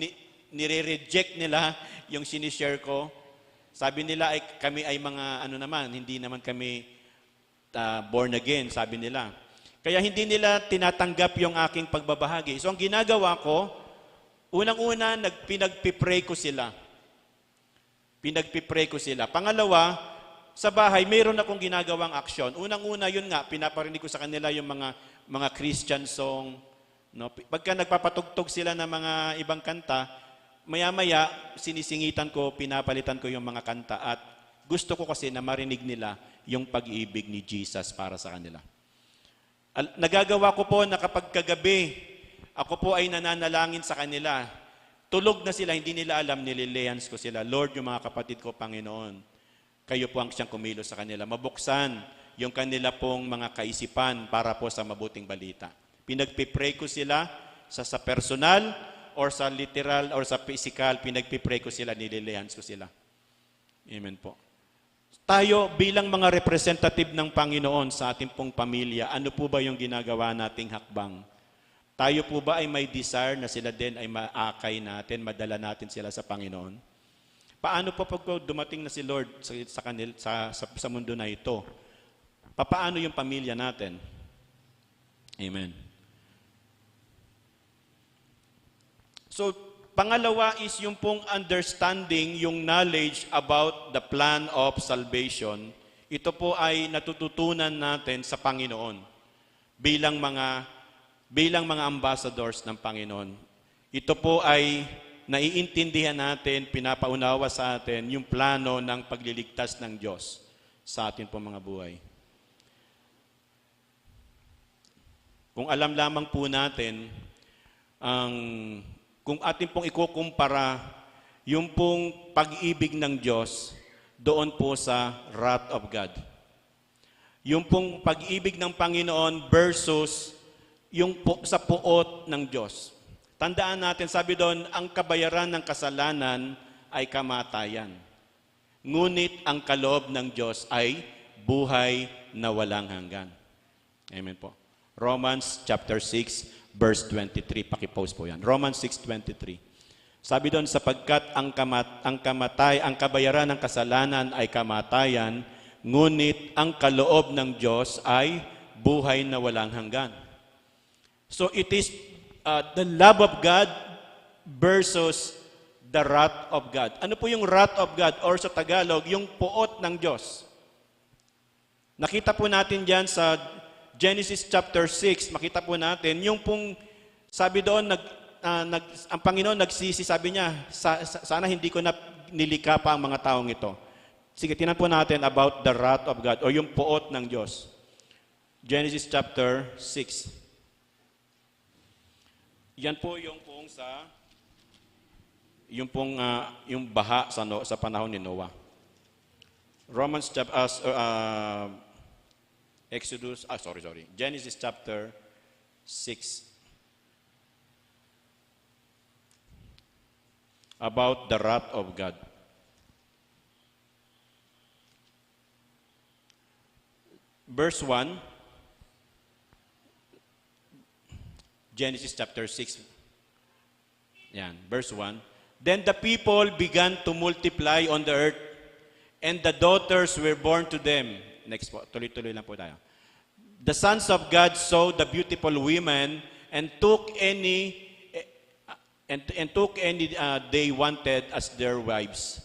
nire-reject nila yung sinishare ko. Sabi nila ay kami ay mga ano naman, hindi naman kami born again, sabi nila. Kaya hindi nila tinatanggap yung aking pagbabahagi. So ang ginagawa ko, unang-una, pinagpipray ko sila. Pinagpipray ko sila. Pangalawa, sa bahay, mayroon akong ginagawang aksyon. Unang-una, yun nga, pinaparinig ko sa kanila yung mga Christian song. No? Pagka nagpapatugtog sila ng mga ibang kanta, maya-maya, sinisingitan ko, pinapalitan ko yung mga kanta at gusto ko kasi na marinig nila yung pag-ibig ni Jesus para sa kanila. Nagagawa ko po na kapag kagabi, ako po ay nananalangin sa kanila. Tulog na sila, hindi nila alam, nililehans ko sila. Lord, yung mga kapatid ko, Panginoon, kayo po ang siyang kumilos sa kanila. Mabuksan yung kanila pong mga kaisipan para po sa mabuting balita. Pinagpipray ko sila sa personal, or sa literal, or sa physical, pinagpipray ko sila, nililehans ko sila. Amen po. Tayo bilang mga representative ng Panginoon sa ating pong pamilya, ano po ba yung ginagawa nating hakbang? Tayo po ba ay may desire na sila din ay maakay natin, madala natin sila sa Panginoon? Paano po pag dumating na si Lord sa mundo na ito? Paano yung pamilya natin? Amen. So, pangalawa is yung pong understanding, yung knowledge about the plan of salvation. Ito po ay natututunan natin sa Panginoon bilang mga ambassadors ng Panginoon. Ito po ay naiintindihan natin, pinapaunawa sa atin yung plano ng pagliligtas ng Diyos sa atin po mga buhay. Kung alam lamang po natin kung atin pong ikukumpara yung pong pag-ibig ng Diyos doon po sa wrath of God. Yung pong pag-ibig ng Panginoon versus yung sa puot ng Diyos. Tandaan natin, sabi doon, ang kabayaran ng kasalanan ay kamatayan. Ngunit ang kaloob ng Diyos ay buhay na walang hanggan. Amen po. Romans chapter 6, verse 23. Pakipost po yan. Romans 6:23. Sabi doon, sapagkat ang kabayaran ng kasalanan ay kamatayan, ngunit ang kaloob ng Diyos ay buhay na walang hanggan. So it is the love of God versus the wrath of God. Ano po yung wrath of God? Or sa Tagalog, yung puot ng Diyos. Nakita po natin dyan sa Genesis chapter 6, makita po natin, yung pong, sabi doon, ang Panginoon nagsisi, sabi niya, sana hindi ko na nilikha pa ang mga taong ito. Sige, tinan po natin about the wrath of God o yung puot ng Diyos. Genesis chapter 6. Yan po yung pong sa yung pong yung baha sa panahon ni Noah. Genesis chapter 6 about the wrath of God. Verse 1, Genesis chapter 6. Yan, verse 1. Then the people began to multiply on the earth, and the daughters were born to them. Next po, tuloy-tuloy lang po tayo. The sons of God saw the beautiful women and took any they wanted as their wives.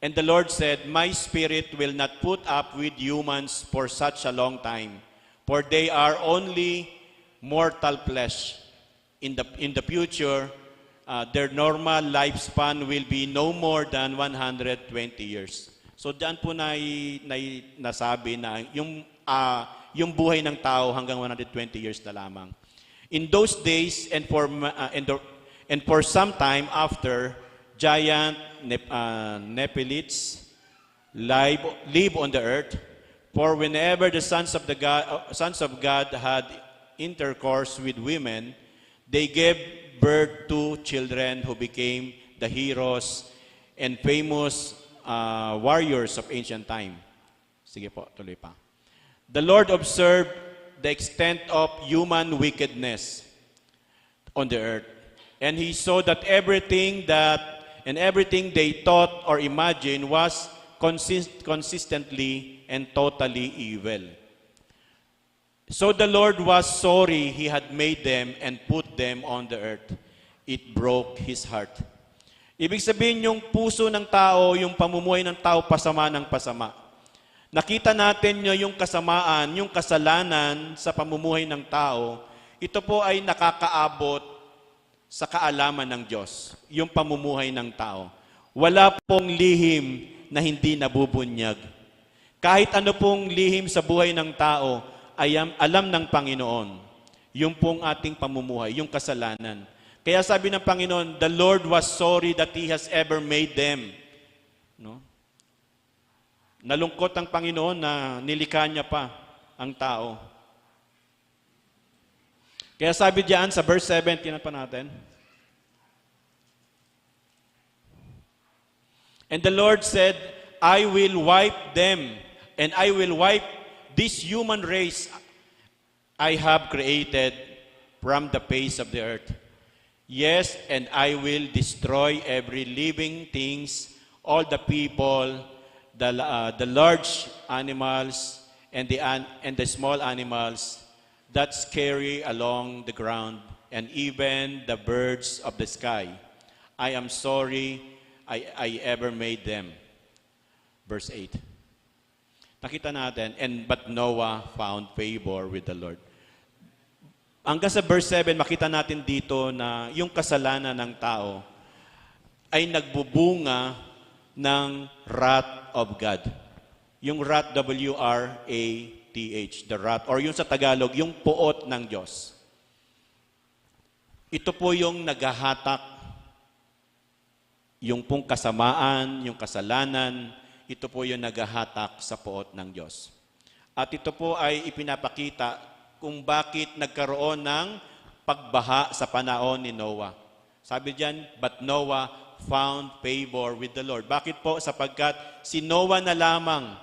And the Lord said, My spirit will not put up with humans for such a long time, for they are only mortal flesh. In the future, their normal lifespan will be no more than 120 years. So diyan po nasabi na yung buhay ng tao hanggang 120 years na lamang. In those days and for some time after, giant Nephilites live on the earth. For whenever the sons of God had intercourse with women, they gave birth to children who became the heroes and famous warriors of ancient time. Sige po, tuloy pa. The Lord observed the extent of human wickedness on the earth, and He saw that everything they thought or imagined was consistently and totally evil. So the Lord was sorry He had made them and put them on the earth. It broke His heart. Ibig sabihin, yung puso ng tao, yung pamumuhay ng tao, pasama ng pasama. Nakita natin yung kasamaan, yung kasalanan sa pamumuhay ng tao, ito po ay nakakaabot sa kaalaman ng Diyos, yung pamumuhay ng tao. Wala pong lihim na hindi nabubunyag. Kahit ano pong lihim sa buhay ng tao, ay alam ng Panginoon, yung pong ating pamumuhay, yung kasalanan. Kaya sabi ng Panginoon, the Lord was sorry that He has ever made them. No? Nalungkot ang Panginoon na nilikha niya pa ang tao. Kaya sabi diyan sa verse 7, tinan pa natin. And the Lord said, I will wipe them, and I will wipe this human race I have created from the face of the earth. Yes, and I will destroy every living things, all the people, the large animals, and the small animals that scurry along the ground, and even the birds of the sky. I am sorry I ever made them. Verse 8. Nakita natin, but Noah found favor with the Lord. Hanggang sa verse 7, makita natin dito na yung kasalanan ng tao ay nagbubunga ng wrath of God. Yung wrath, W-R-A-T-H, the wrath, or yung sa Tagalog, yung puot ng Diyos. Ito po yung naghahatak, yung pong kasamaan, yung kasalanan, ito po yung naghahatak sa puot ng Diyos. At ito po ay ipinapakita kung bakit nagkaroon ng pagbaha sa panahon ni Noah. Sabi diyan, but Noah found favor with the Lord. Bakit po? Sapagkat si Noah na lamang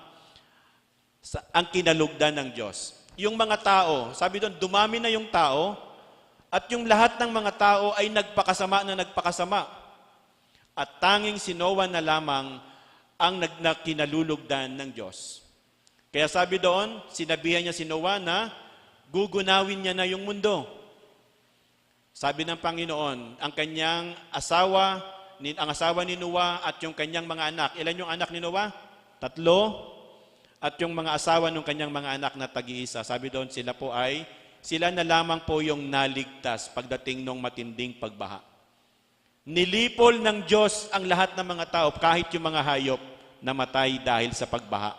ang kinalugdan ng Diyos. Yung mga tao, sabi doon, dumami na yung tao, at yung lahat ng mga tao ay nagpakasama na nagpakasama. At tanging si Noah na lamang ang kinalulugdan ng Diyos. Kaya sabi doon, sinabihan niya si Noah na gugunawin niya na yung mundo. Sabi ng Panginoon, ang asawa ni Noah at yung kanyang mga anak. Ilan yung anak ni Noah? 3. At yung mga asawa ng kanyang mga anak na tag-iisa. Sabi doon, sila na lamang po yung naligtas pagdating ng matinding pagbaha. Nilipol ng Diyos ang lahat ng mga tao, kahit yung mga hayop, namatay dahil sa pagbaha.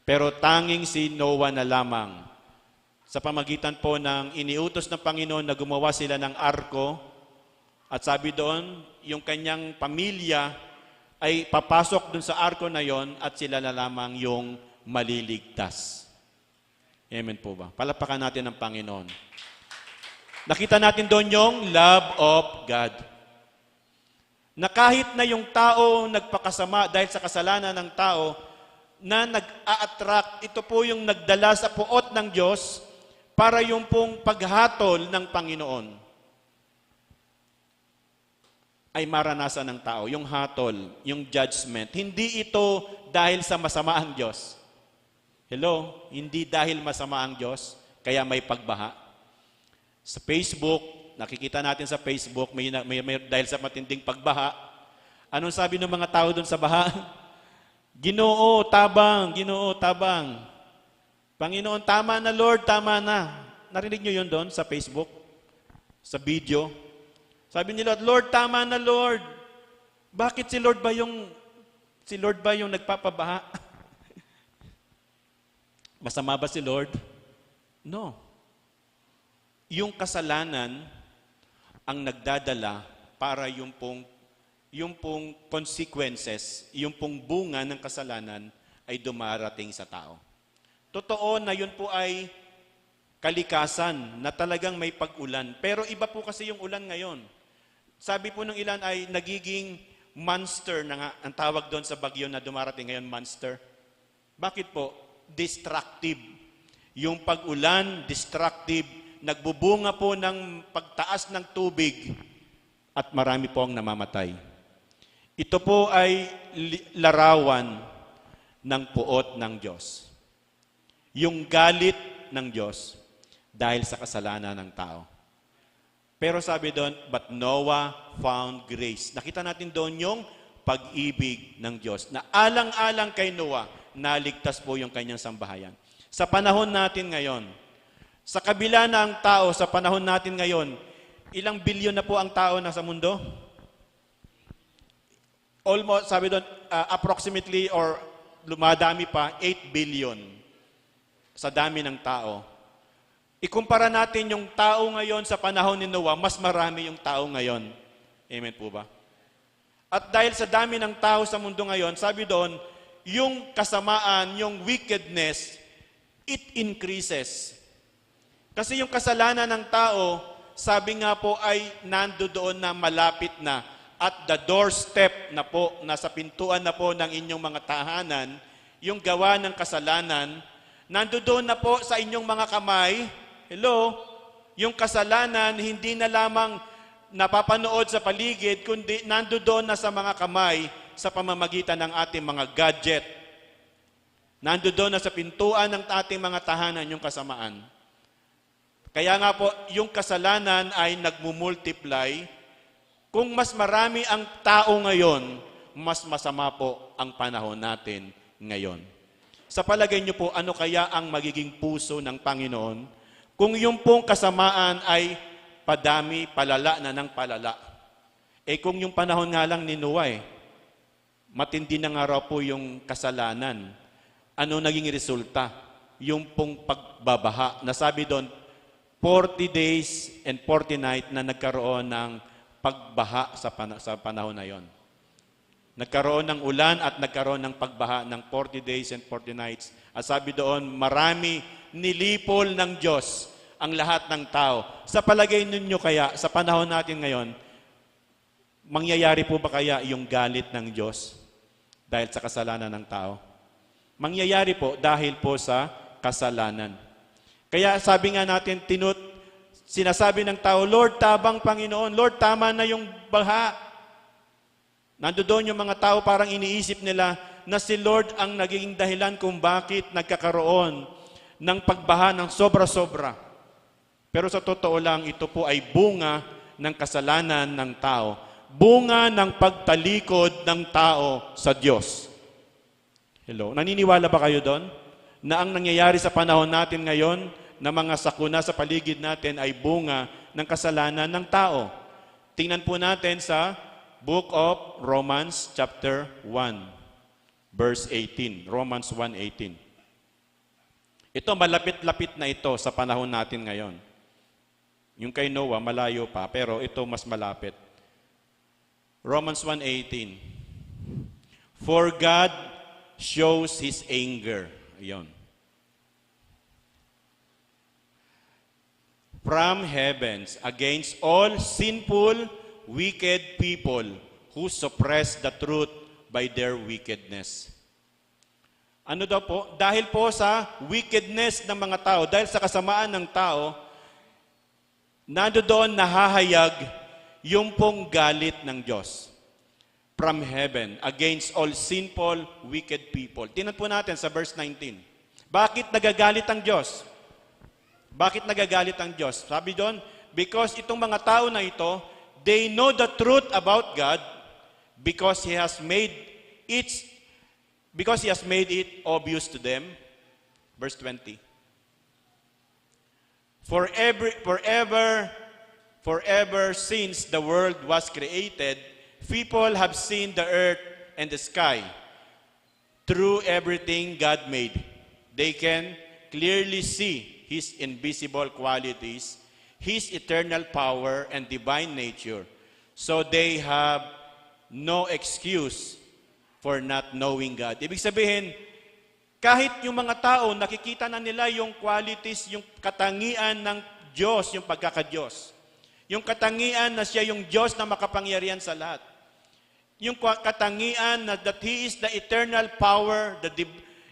Pero tanging si Noah na lamang, sa pamagitan po ng iniutos ng Panginoon na gumawa sila ng arko, At sabi doon, yung kanyang pamilya ay papasok dun sa arko na yon at sila na lamang yung maliligtas. Amen po ba? Palapakan natin ang Panginoon. Nakita natin doon yung love of God. Na kahit na yung tao nagpakasama dahil sa kasalanan ng tao, na nag-a-attract, ito po yung nagdala sa puot ng Diyos para yung pong paghatol ng Panginoon ay maranasan ng tao. Yung hatol, yung judgment. Hindi ito dahil sa masama ang Diyos. Hello? Hindi dahil masama ang Diyos, kaya may pagbaha. Sa Facebook, nakikita natin sa Facebook, may dahil sa matinding pagbaha. Anong sabi ng mga tao doon sa baha? Ginoo, tabang, Ginoo, tabang. Panginoon, tama na Lord, tama na. Narinig nyo yun doon sa Facebook? Sa video? Sabi nila, Lord, tama na Lord. Bakit si Lord ba yung nagpapabaha? Masama ba si Lord? No. Yung kasalanan ang nagdadala para yung pong consequences, yung pong bunga ng kasalanan ay dumarating sa tao. Totoo na yun po ay kalikasan na talagang may pag-ulan. Pero iba po kasi yung ulan ngayon. Sabi po ng ilan ay nagiging monster na nga. Ang tawag doon sa bagyo na dumarating ngayon, monster. Bakit po? Destructive. Yung pag-ulan, destructive. Nagbubunga po ng pagtaas ng tubig at marami po ang namamatay. Ito po ay larawan ng puot ng Diyos. Yung galit ng Diyos dahil sa kasalanan ng tao. Pero sabi doon, but Noah found grace. Nakita natin doon yung pag-ibig ng Diyos. Na alang-alang kay Noah, naligtas po yung kanyang sambahayan. Sa panahon natin ngayon, sa kabila na ang tao, sa panahon natin ngayon, ilang bilyon na po ang tao na sa mundo? Almost, sabi doon, approximately or lumadami pa, 8 billion sa dami ng tao. Ikumpara natin yung tao ngayon sa panahon ni Noah, mas marami yung tao ngayon. Amen po ba? At dahil sa dami ng tao sa mundo ngayon, sabi doon, yung kasamaan, yung wickedness, it increases. Kasi yung kasalanan ng tao, sabi nga po ay nandoon na malapit na at the doorstep na po, nasa pintuan na po ng inyong mga tahanan, yung gawa ng kasalanan, nandoon na po sa inyong mga kamay. Hello? Yung kasalanan, hindi na lamang napapanood sa paligid, kundi nandoon na sa mga kamay sa pamamagitan ng ating mga gadget. Nandoon na sa pintuan ng ating mga tahanan yung kasamaan. Kaya nga po, yung kasalanan ay nagmumultiply. Kung mas marami ang tao ngayon, mas masama po ang panahon natin ngayon. Sa palagay niyo po, ano kaya ang magiging puso ng Panginoon kung yung pong kasamaan ay padami, palala na ng palala? Kung yung panahon nga lang ni Noah, matindi na nga raw po yung kasalanan. Ano naging resulta? Yung pong pagbabaha. Nasabi doon, 40 days and 40 nights na nagkaroon ng pagbaha sa panahon na yon. Nagkaroon ng ulan at nagkaroon ng pagbaha ng 40 days and 40 nights. At sabi doon, marami nilipol ng Diyos ang lahat ng tao. Sa palagay ninyo kaya, sa panahon natin ngayon, mangyayari po ba kaya yung galit ng Diyos dahil sa kasalanan ng tao? Mangyayari po dahil po sa kasalanan. Kaya sabi nga natin, sinasabi ng tao, Lord, tabang Panginoon. Lord, tama na yung baha. Nandoon yung mga tao parang iniisip nila na si Lord ang naging dahilan kung bakit nagkakaroon ng pagbaha ng sobra-sobra. Pero sa totoo lang, ito po ay bunga ng kasalanan ng tao. Bunga ng pagtalikod ng tao sa Diyos. Hello? Naniniwala ba kayo doon? Na ang nangyayari sa panahon natin ngayon, na mga sakuna sa paligid natin ay bunga ng kasalanan ng tao. Tingnan po natin sa Book of Romans chapter 1, verse 18. Romans 1:18. Ito, malapit-lapit na ito sa panahon natin ngayon. Yung kay Noah, malayo pa, pero ito mas malapit. Romans 1:18. For God shows His anger. Ayun. From heavens against all sinful, wicked people who suppress the truth by their wickedness. Ano daw po? Dahil po sa wickedness ng mga tao, dahil sa kasamaan ng tao, nandoon nahahayag yung pong galit ng Diyos from heaven against all sinful, wicked people. Tingnan po natin sa verse 19. Bakit nagagalit ang Diyos? Bakit nagagalit ang Diyos? Sabi doon, because itong mga tao na ito, they know the truth about God because He has made it obvious to them. Verse 20. Forever since the world was created, people have seen the earth and the sky. Through everything God made, they can clearly see His invisible qualities, His eternal power and divine nature. So they have no excuse for not knowing God. Ibig sabihin, kahit yung mga tao, nakikita na nila yung qualities, yung katangian ng Diyos, yung pagkaka-Diyos. Yung katangian na siya yung Diyos na makapangyarihan sa lahat. Yung katangian na that He is the eternal power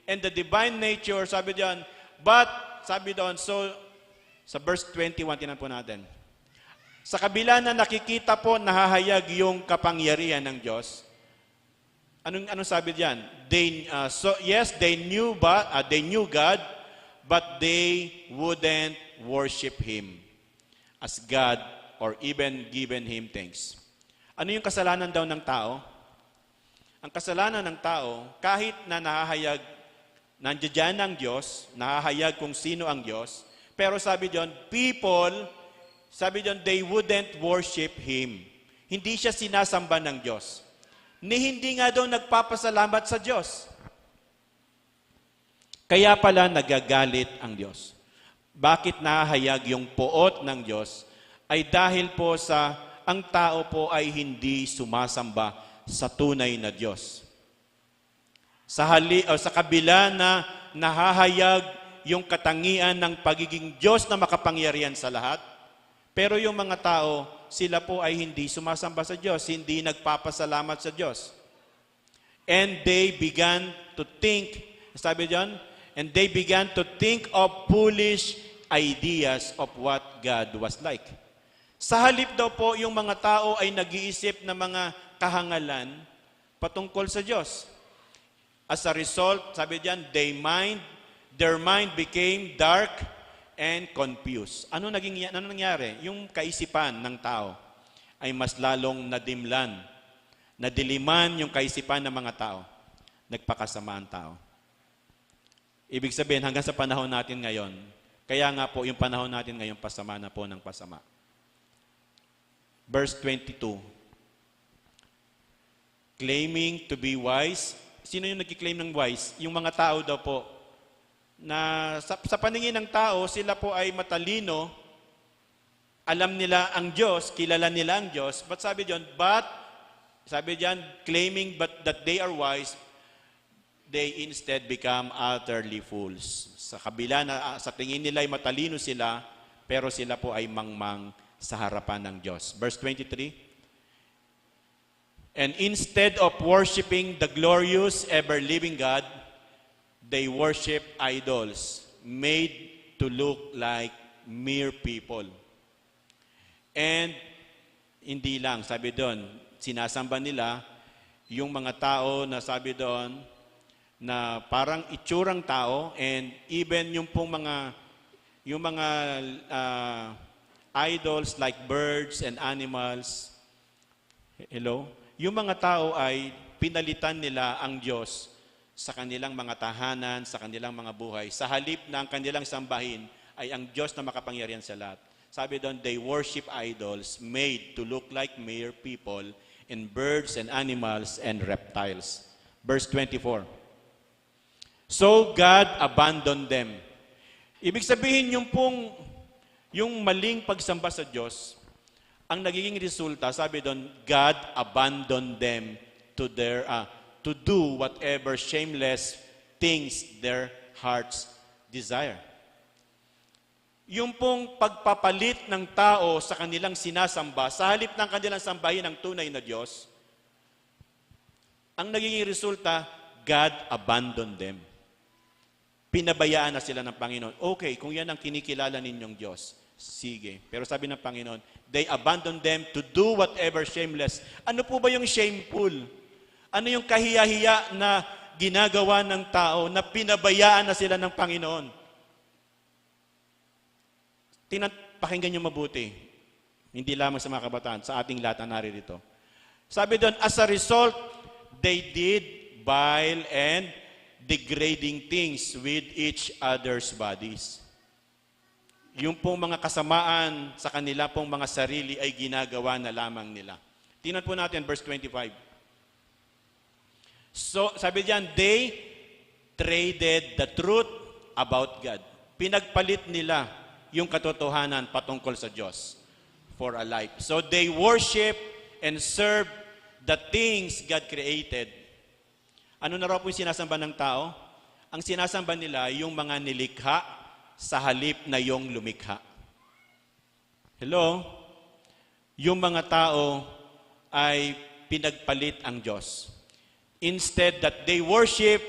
and the divine nature, sabi diyan. But, sabi doon, so, sa verse 21, tinan po natin. Sa kabila na nakikita po, nahahayag yung kapangyarihan ng Diyos. Anong sabi diyan? They knew God, but they wouldn't worship Him as God or even given Him thanks. Ano yung kasalanan daw ng tao? Ang kasalanan ng tao, kahit na nahahayag, nandiyan ang Diyos, nahahayag kung sino ang Diyos, pero sabi diyon, they wouldn't worship Him. Hindi siya sinasamba ng Diyos. Hindi nga daw nagpapasalamat sa Diyos. Kaya pala nagagalit ang Diyos. Bakit nahahayag yung poot ng Diyos? Ay dahil po sa ang tao po ay hindi sumasamba sa tunay na Diyos. Sa kabila na nahahayag yung katangian ng pagiging Diyos na makapangyarihan sa lahat, pero yung mga tao, sila po ay hindi sumasamba sa Diyos, hindi nagpapasalamat sa Diyos. And they began to think, sabi diyan, and they began to think of foolish ideas of what God was like. Sa halip daw po, yung mga tao ay nag-iisip ng mga kahangalan patungkol sa Diyos. As a result, sabi diyan, their mind became dark and confused. Ano nangyari? Yung kaisipan ng tao ay mas lalong nadiliman yung kaisipan ng mga tao. Nagpakasama ang tao. Ibig sabihin, hanggang sa panahon natin ngayon, kaya nga po yung panahon natin ngayon, pasama na po ng pasama. Verse 22. Claiming to be wise. Sino yung nagkiklaim ng wise? Yung mga tao daw po, na sa paningin ng tao, sila po ay matalino, alam nila ang Diyos, kilala nila ang Diyos, but sabi diyan, claiming that they are wise, they instead become utterly fools. Sa kabila na sa tingin nila ay matalino sila, pero sila po ay mangmang sa harapan ng Diyos. Verse 23, and instead of worshiping the glorious, ever-living God, they worship idols made to look like mere people. And hindi lang, sabi doon, sinasamba nila yung mga tao na sabi doon na parang itsurang tao, and even yung mga idols like birds and animals. Hello? Yung mga tao ay pinalitan nila ang Diyos sa kanilang mga tahanan, sa kanilang mga buhay. Sa halip na ang kanilang sambahin ay ang Diyos na makapangyarihan sa lahat. Sabi doon, they worship idols made to look like mere people and birds and animals and reptiles. Verse 24. So God abandoned them. Ibig sabihin yung maling pagsamba sa Diyos Ang nagiging resulta, sabi doon, God abandoned them to to do whatever shameless things their hearts desire. Yung pong pagpapalit ng tao sa kanilang sinasamba, sa halip ng kanilang sambahin ng tunay na Diyos, ang nagiging resulta, God abandoned them. Pinabayaan na sila ng Panginoon. Okay, kung yan ang kinikilala ninyong Diyos, sige. Pero sabi ng Panginoon, they abandoned them to do whatever shameless. Ano po ba yung shameful? Ano yung kahiya-hiya na ginagawa ng tao na pinabayaan na sila ng Panginoon? Pakinggan nyo mabuti. Hindi lamang sa mga kabataan, sa ating lahat na naririto. Sabi doon, as a result, they did vile and degrading things with each other's bodies. Yung pong mga kasamaan sa kanila pong mga sarili ay ginagawa na lamang nila. Tingnan po natin verse 25. So, sabi diyan, they traded the truth about God. Pinagpalit nila yung katotohanan patungkol sa Diyos for a life. So they worship and serve the things God created. Ano na raw po yung sinasamba ng tao? Ang sinasamba nila yung mga nilikha sa halip na yung lumikha. Hello? Yung mga tao ay pinagpalit ang Diyos. Instead that they worship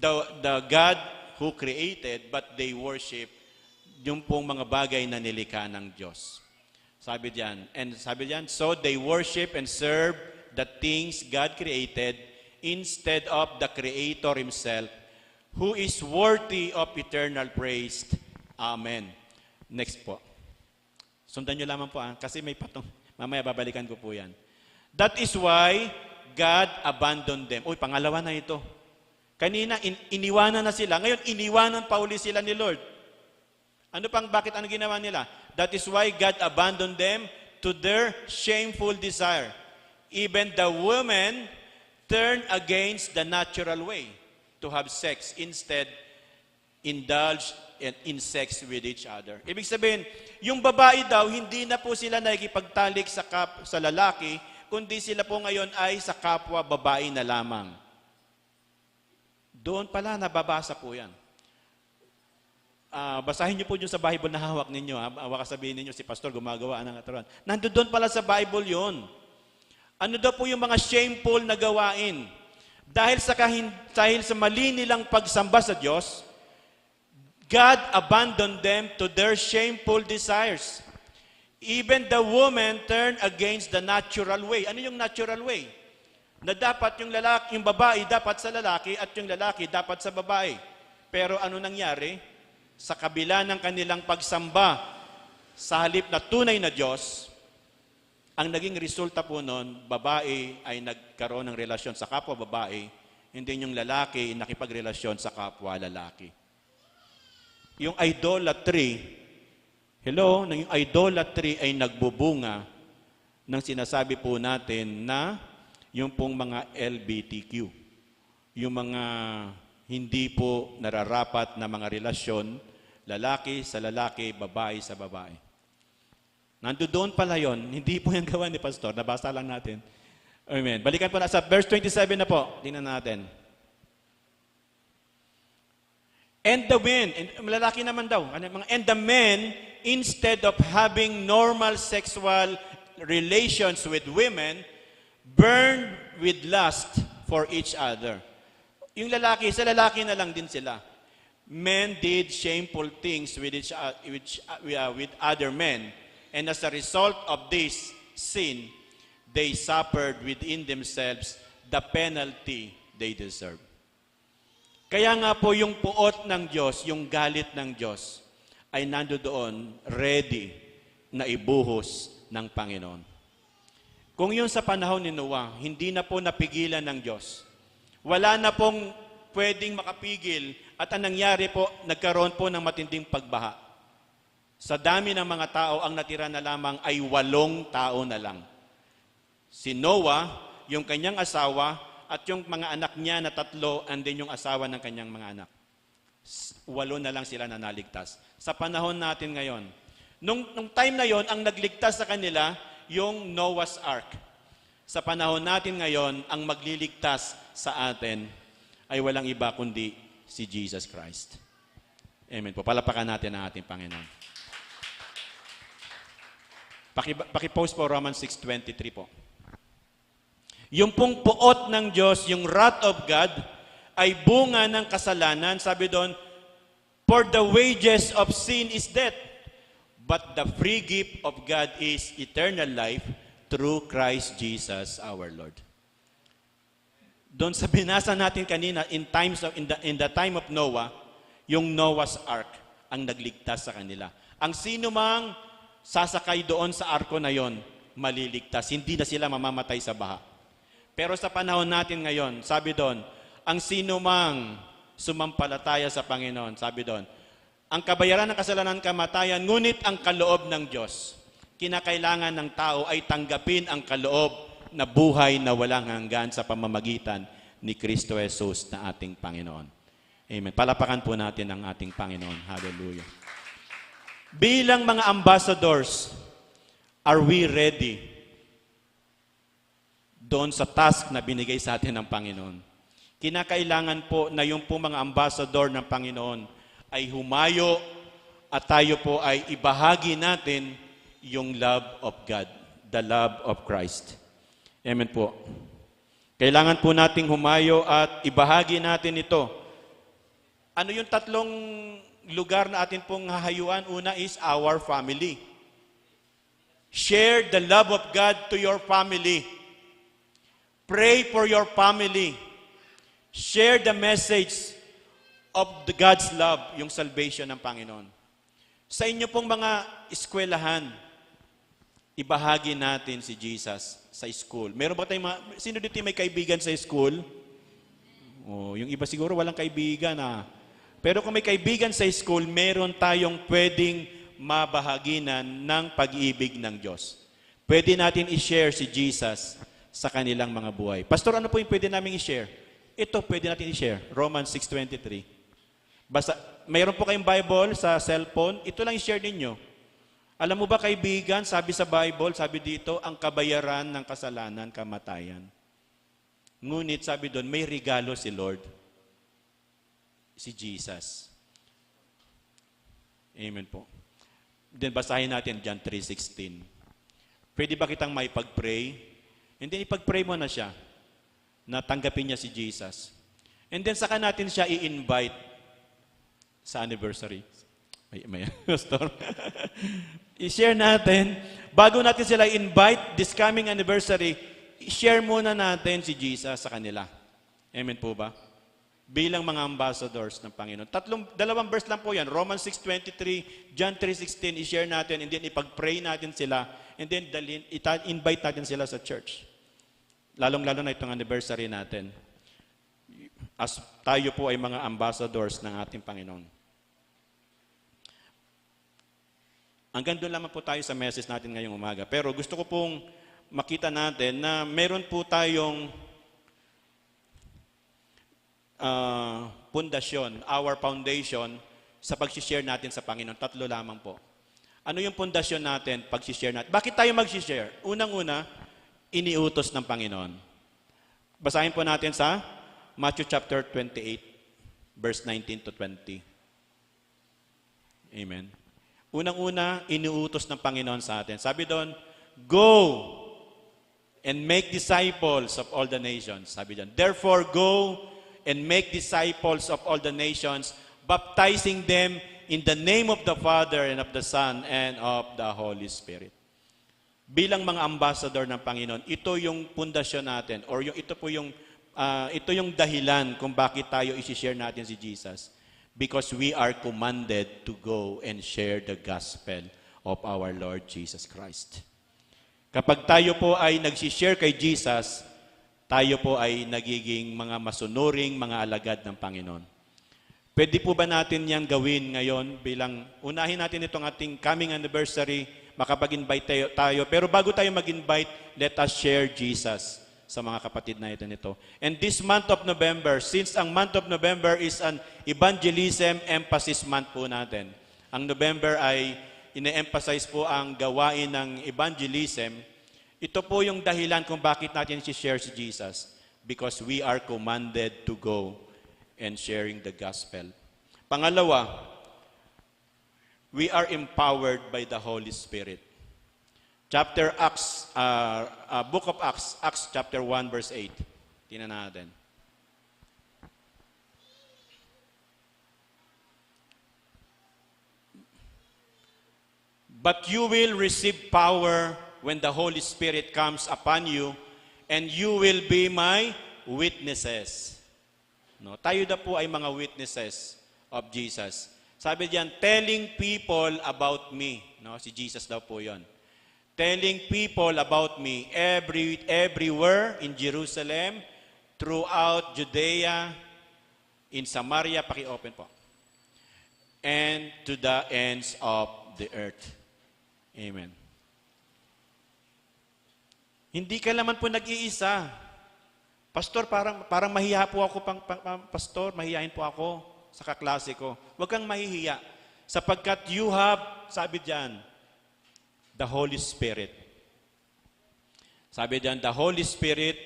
the God who created, but they worship yung pong mga bagay na nilikha ng Diyos. Sabi diyan, so they worship and serve the things God created instead of the Creator Himself, who is worthy of eternal praise. Amen. Next po. Sundan nyo lamang po kasi may patong. Mamaya babalikan ko po yan. That is why God abandoned them. Uy, pangalawa na ito. Kanina, iniwanan na sila. Ngayon, iniwanan pa uli sila ni Lord. Bakit ano ginawa nila? That is why God abandoned them to their shameful desire. Even the women turned against the natural way to have sex, instead indulge in sex with each other. Ibig sabihin, yung babae daw, hindi na po sila nakikipagtalik sa lalaki, kundi sila po ngayon ay sa kapwa babae na lamang. Doon pala, nababasa po yan. Basahin niyo po yun sa Bible na hawak ninyo. Baka sabihin ninyo, si pastor gumagawa ng aturan. Nandoon pala sa Bible yon. Ano daw po yung mga shameful na gawain? Dahil sa mali nilang pagsamba sa Diyos, God abandoned them to their shameful desires. Even the woman turned against the natural way. Ano yung natural way? Na dapat yung babae dapat sa lalaki at yung lalaki dapat sa babae. Pero ano nangyari? Sa kabila ng kanilang pagsamba sa halip na tunay na Diyos, ang naging resulta po noon, babae ay nagkaroon ng relasyon sa kapwa babae, hindi yung lalaki nakipagrelasyon sa kapwa lalaki. Yung idolatry, yung idolatry ay nagbubunga ng sinasabi po natin na yung pong mga LGBTQ. Yung mga hindi po nararapat na mga relasyon, lalaki sa lalaki, babae sa babae. Nandoon pala yon, hindi po yung gawa ni Pastor, nabasa lang natin. Amen. Balikan po na sa verse 27 na po, tingnan natin. And the men, lalaki naman daw, and the men, instead of having normal sexual relations with women, burned with lust for each other. Yung lalaki, sa lalaki na lang din sila. Men did shameful things with other men, and as a result of this sin, they suffered within themselves the penalty they deserve. Kaya nga po yung puot ng Diyos, yung galit ng Diyos, ay nandoon ready na ibuhos ng Panginoon. Kung yun sa panahon ni Noah, hindi na po napigilan ng Diyos. Wala na pong pwedeng makapigil at ang nangyari po, nagkaroon po ng matinding pagbaha. Sa dami ng mga tao, ang natira na lamang ay 8 tao na lang. Si Noah, yung kanyang asawa, at yung mga anak niya na 3, and then yung asawa ng kanyang mga anak. 8 na lang sila na naligtas. Sa panahon natin ngayon, nung time na yon, ang nagligtas sa kanila, yung Noah's Ark. Sa panahon natin ngayon, ang magliligtas sa atin ay walang iba kundi si Jesus Christ. Amen po. Palapakan natin ang ating Panginoon. Paki-post po Romans 6:23 po. Yung pong puot ng Diyos, yung wrath of God, ay bunga ng kasalanan. Sabi doon, for the wages of sin is death, but the free gift of God is eternal life through Christ Jesus our Lord. Doon sa binasa natin kanina, in the time of Noah, yung Noah's Ark ang nagligtas sa kanila. Ang sino mang sasakay doon sa arko na yon, maliligtas. Hindi na sila mamamatay sa baha. Pero sa panahon natin ngayon, sabi doon, ang sino mang sumampalataya sa Panginoon, sabi doon, ang kabayaran ng kasalanan kamatayan, ngunit ang kaloob ng Diyos. Kinakailangan ng tao ay tanggapin ang kaloob na buhay na walang hanggan sa pamamagitan ni Kristo Jesus na ating Panginoon. Amen. Palapakan po natin ang ating Panginoon. Hallelujah. Bilang mga ambassadors, are we ready doon sa task na binigay sa atin ng Panginoon? Kinakailangan po na yung po mga ambassador ng Panginoon ay humayo at tayo po ay ibahagi natin yung love of God, the love of Christ. Amen po. Kailangan po nating humayo at ibahagi natin ito. Ano yung tatlong lugar na atin pong hahayuan? Una is our family. Share the love of God to your family. Pray for your family. Share the message of the God's love, yung salvation ng Panginoon. Sa inyo pong mga eskwelahan, ibahagi natin si Jesus sa school. Meron ba tayong sino dito may kaibigan sa school? Oh, yung iba siguro walang kaibigan Pero kung may kaibigan sa school, meron tayong pwedeng mabahaginan ng pag-ibig ng Diyos. Pwede natin i-share si Jesus sa kanilang mga buhay. Pastor, ano po yung pwede namin i-share? Ito pwede natin i-share. Romans 6:23. Basta, mayroon po kayong Bible sa cellphone, ito lang i-share ninyo. Alam mo ba kaibigan, sabi sa Bible, sabi dito, ang kabayaran ng kasalanan, kamatayan. Ngunit sabi doon, may regalo si Lord, si Jesus. Amen po. Then basahin natin John 3:16. Pwede ba kitang may pag-pray? And then ipag-pray mo na siya na tanggapin niya si Jesus. And then saka natin siya i-invite sa anniversary. May Pastor. I-share natin. Bago natin sila invite this coming anniversary, i-share muna natin si Jesus sa kanila. Amen po ba? Bilang mga ambassadors ng Panginoon. Dalawang verse lang po yan. Romans 6:23, John 3:16, i-share natin and then ipag-pray natin sila and then invite natin sila sa church. Lalong-lalo na itong anniversary natin. As tayo po ay mga ambassadors ng ating Panginoon. Hanggang doon lamang po tayo sa message natin ngayong umaga. Pero gusto ko pong makita natin na meron po tayong pundasyon, our foundation, sa pag-share natin sa Panginoon. 3 lamang po. Ano yung pundasyon natin, pag-share natin? Bakit tayo mag-share? Unang-una, iniutos ng Panginoon. Basahin po natin sa Matthew chapter 28, verse 19 to 20. Amen. Unang-una, iniutos ng Panginoon sa atin. Sabi doon, go and make disciples of all the nations. Sabi doon, therefore go and make disciples of all the nations, baptizing them in the name of the Father and of the Son and of the Holy Spirit. Bilang mga ambassador ng Panginoon, ito yung pundasyon natin or ito yung dahilan kung bakit tayo i-share natin si Jesus. Because we are commanded to go and share the gospel of our Lord Jesus Christ. Kapag tayo po ay nag-share kay Jesus, tayo po ay nagiging mga masunuring mga alagad ng Panginoon. Pwede po ba natin yan gawin ngayon bilang unahin natin itong ating coming anniversary, makapag-invite tayo. Pero bago tayo mag-invite, let us share Jesus sa mga kapatid na ito nito. And this month of November, since ang month of November is an evangelism emphasis month po natin. Ang November ay ine-emphasize po ang gawain ng evangelism Ito po yung dahilan kung bakit natin i-share si Jesus. Because we are commanded to go and sharing the gospel. Pangalawa, we are empowered by the Holy Spirit. Book of Acts, Acts chapter 1, verse 8. Tingnan natin. But you will receive power when the Holy Spirit comes upon you, and you will be my witnesses. No, tayo na po ay mga witnesses of Jesus. Sabi diyan, telling people about me. No, si Jesus daw po 'yon. Telling people about me everywhere in Jerusalem, throughout Judea, in Samaria, paki-open po. And to the ends of the earth. Amen. Hindi ka naman po nag-iisa. Pastor, parang mahiya po ako, pastor, mahihain po ako sa kaklase ko. Huwag kang mahihiya. Sapagkat you have, sabi diyan, the Holy Spirit. Sabi diyan, the Holy Spirit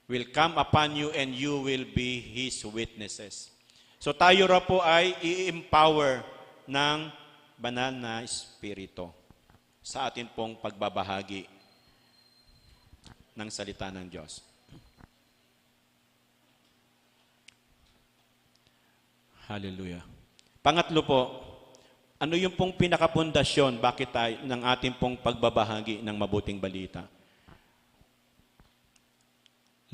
will come upon you and you will be His witnesses. So tayo ra po ay i-empower ng banal na Espiritu sa atin pong pagbabahagi ng salita ng Diyos. Hallelujah. Pangatlo po, ano yung pong pinakapundasyon bakit tayo ng ating pong pagbabahagi ng mabuting balita?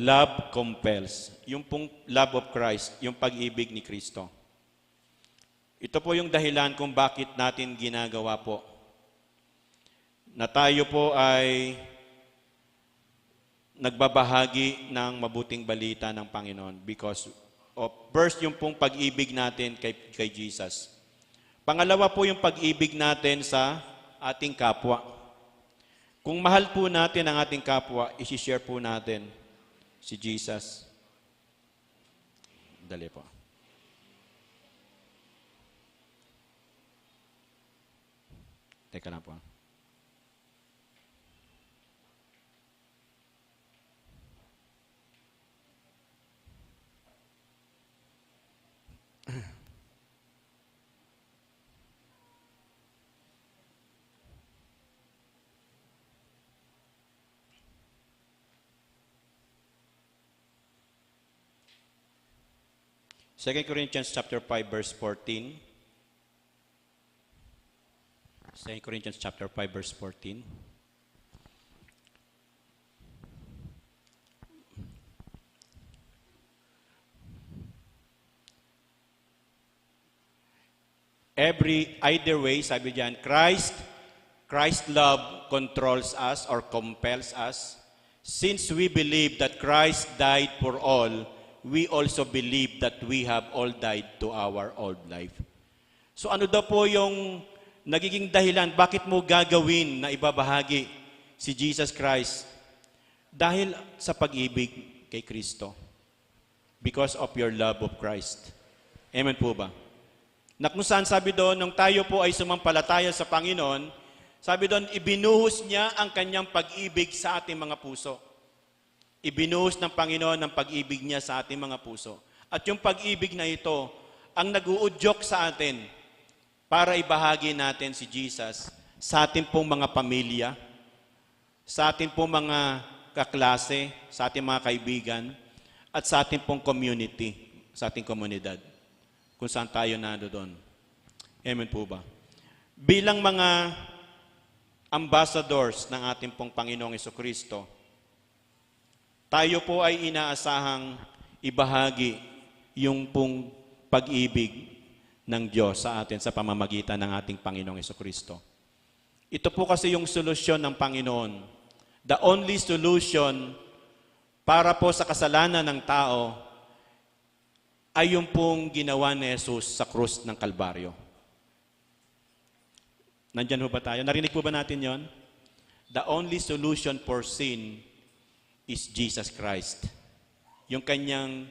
Love compels. Yung pong love of Christ, yung pag-ibig ni Kristo. Ito po yung dahilan kung bakit natin ginagawa po na tayo po ay nagbabahagi ng mabuting balita ng Panginoon because of first yung pong pag-ibig natin kay Jesus. Pangalawa po yung pag-ibig natin sa ating kapwa. Kung mahal po natin ang ating kapwa, isi-share po natin si Jesus. Dali po. Teka lang po. Second Corinthians chapter 5 verse 14. 2 Corinthians chapter 5 verse 14. Either way, sabi diyan, Christ love controls us or compels us. Since we believe that Christ died for all, we also believe that we have all died to our old life. So ano daw po yung nagiging dahilan, bakit mo gagawin na ibabahagi si Jesus Christ? Dahil sa pag-ibig kay Kristo. Because of your love of Christ. Amen po ba? Na kung saan sabi doon, nung tayo po ay sumampalataya sa Panginoon, sabi doon, ibinuhos niya ang kanyang pag-ibig sa ating mga puso. Ibinuhos ng Panginoon ang pag-ibig niya sa ating mga puso. At yung pag-ibig na ito, ang nag-uudyok sa atin para ibahagi natin si Jesus sa ating pong mga pamilya, sa ating pong mga kaklase, sa ating mga kaibigan, at sa ating pong community, sa ating komunidad, kung saan tayo doon. Amen po ba? Bilang mga ambassadors ng ating pong Panginoong Jesucristo, tayo po ay inaasahang ibahagi yung pong pag-ibig ng Diyos sa atin sa pamamagitan ng ating Panginoong Jesucristo. Ito po kasi yung solusyon ng Panginoon. The only solution para po sa kasalanan ng tao ay yung pong ginawa ni Jesus sa krus ng Kalbaryo. Nandyan po ba tayo? Narinig po ba natin yon? The only solution for sin is Jesus Christ. Yung kanyang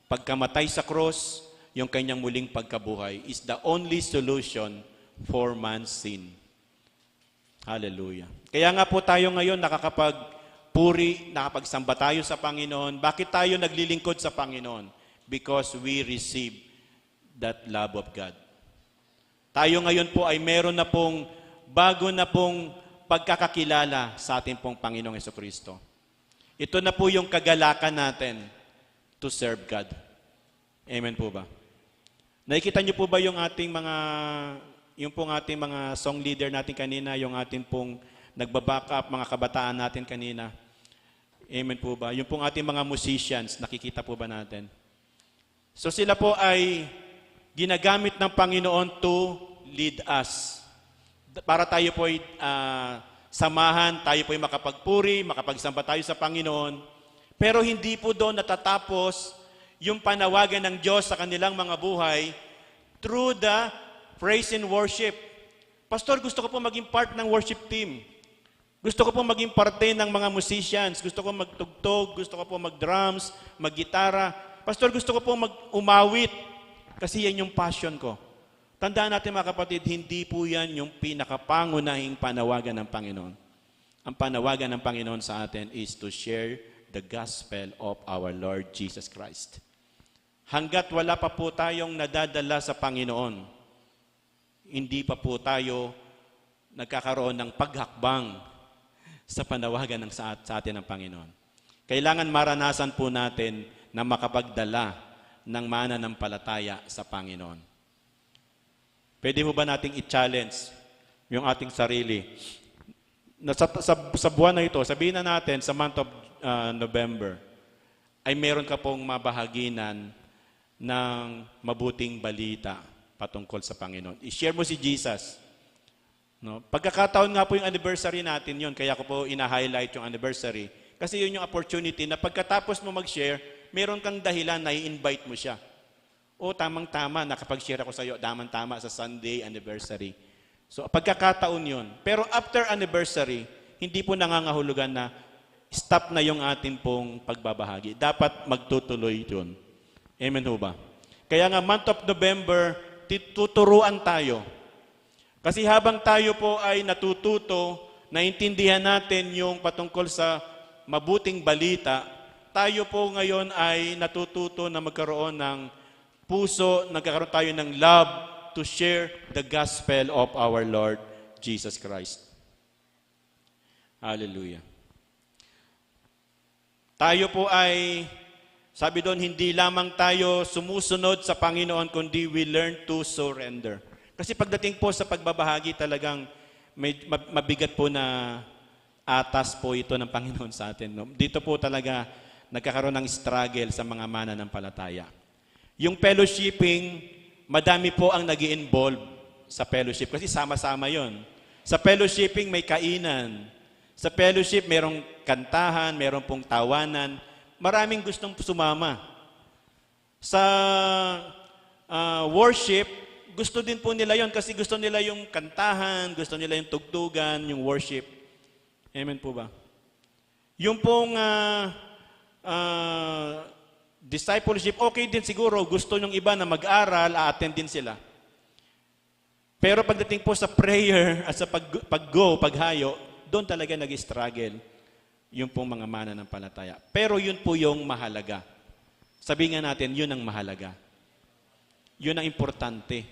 pagkamatay sa krus, yung kanyang muling pagkabuhay is the only solution for man's sin. Hallelujah. Kaya nga po tayo ngayon nakakapagpuri, nakapagsamba tayo sa Panginoon. Bakit tayo naglilingkod sa Panginoon? Because we receive that love of God. Tayo ngayon po ay meron na pong bago na pong pagkakakilala sa ating pong Panginoong Jesucristo. Ito na po yung kagalakan natin to serve God. Amen po ba? Nakikita niyo po ba yung ating mga song leader natin kanina, yung ating pong nagbaback up, mga kabataan natin kanina? Amen po ba? Yung pong ating mga musicians, nakikita po ba natin? So sila po ay ginagamit ng Panginoon to lead us. Para tayo po ay samahan, tayo po ay makapagpuri, makapagsamba tayo sa Panginoon. Pero hindi po doon natatapos yung panawagan ng Diyos sa kanilang mga buhay through the praise and worship. Pastor, gusto ko po maging part ng worship team. Gusto ko po maging parte ng mga musicians. Gusto ko magtugtog, gusto ko po mag-drums, mag-gitara. Pastor, gusto ko po umawit kasi yan yung passion ko. Tandaan natin mga kapatid, hindi po yan yung pinakapangunahing panawagan ng Panginoon. Ang panawagan ng Panginoon sa atin is to share the gospel of our Lord Jesus Christ. Hanggat wala pa po tayong nadadala sa Panginoon, hindi pa po tayo nagkakaroon ng paghakbang sa panawagan sa atin ng Panginoon. Kailangan maranasan po natin na makapagdala ng mananampalataya sa Panginoon. Pwede mo ba nating i-challenge yung ating sarili? Sa buwan na ito, sabihin na natin sa month of November, ay meron ka pong mabahaginan ng mabuting balita patungkol sa Panginoon. I-share mo si Jesus. No? Pagkakataon nga po yung anniversary natin yun, kaya ko po ina-highlight yung anniversary. Kasi yun yung opportunity na pagkatapos mo mag-share, meron kang dahilan na i-invite mo siya. O tamang-tama, nakapag-share ako sa iyo, tamang-tama sa Sunday anniversary. So pagkakataon yun. Pero after anniversary, hindi po nangangahulugan na stop na yung ating pong pagbabahagi. Dapat magtutuloy yun. Amen ho ba? Kaya nga month of November, tuturuan tayo. Kasi habang tayo po ay natututo, naintindihan natin yung patungkol sa mabuting balita, tayo po ngayon ay natututo na magkaroon ng puso, nagkakaroon tayo ng love to share the gospel of our Lord Jesus Christ. Hallelujah. Tayo po ay, sabi doon, hindi lamang tayo sumusunod sa Panginoon, kundi we learn to surrender. Kasi pagdating po sa pagbabahagi, talagang mabigat po na atas po ito ng Panginoon sa atin. No? Dito po talaga nagkakaroon ng struggle sa mga mananampalataya. Yung fellowshipping, madami po ang nag-i-involve sa fellowship kasi sama-sama yon. Sa fellowshipping may kainan. Sa fellowship merong kantahan, merong pong tawanan. Maraming gustong sumama. Sa worship, gusto din po nila yon kasi gusto nila yung kantahan, gusto nila yung tugtugan, yung worship. Amen po ba? Yung pong discipleship, okay din siguro. Gusto yung iba na mag-aral, a-attend din sila. Pero pagdating po sa prayer at sa paghayo, doon talaga nag-struggle yung pong mga mananampalataya. Pero yun po yung mahalaga. Sabihin nga natin, yun ang mahalaga. Yun ang importante.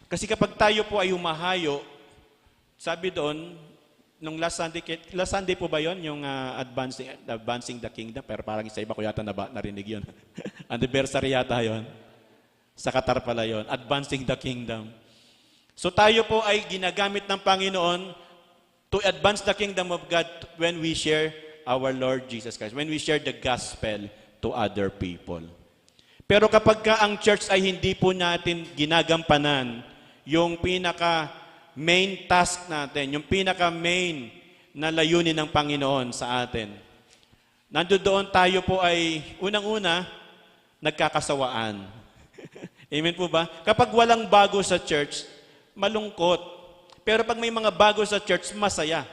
Kasi kapag tayo po ay humahayo, sabi doon, nung last Sunday po ba yon yung advancing the kingdom? Pero parang sa iba ko yata narinig yun. Anniversary yata yon. Sa Qatar pala yon. Advancing the kingdom. So tayo po ay ginagamit ng Panginoon to advance the kingdom of God when we share our Lord Jesus Christ. When we share the gospel to other people. Pero kapag ang church ay hindi po natin ginagampanan yung main task natin, yung pinaka-main na layunin ng Panginoon sa atin. Nandoon tayo po ay, unang-una, nagkakasawaan. Amen po ba? Kapag walang bago sa church, malungkot. Pero pag may mga bago sa church, masaya.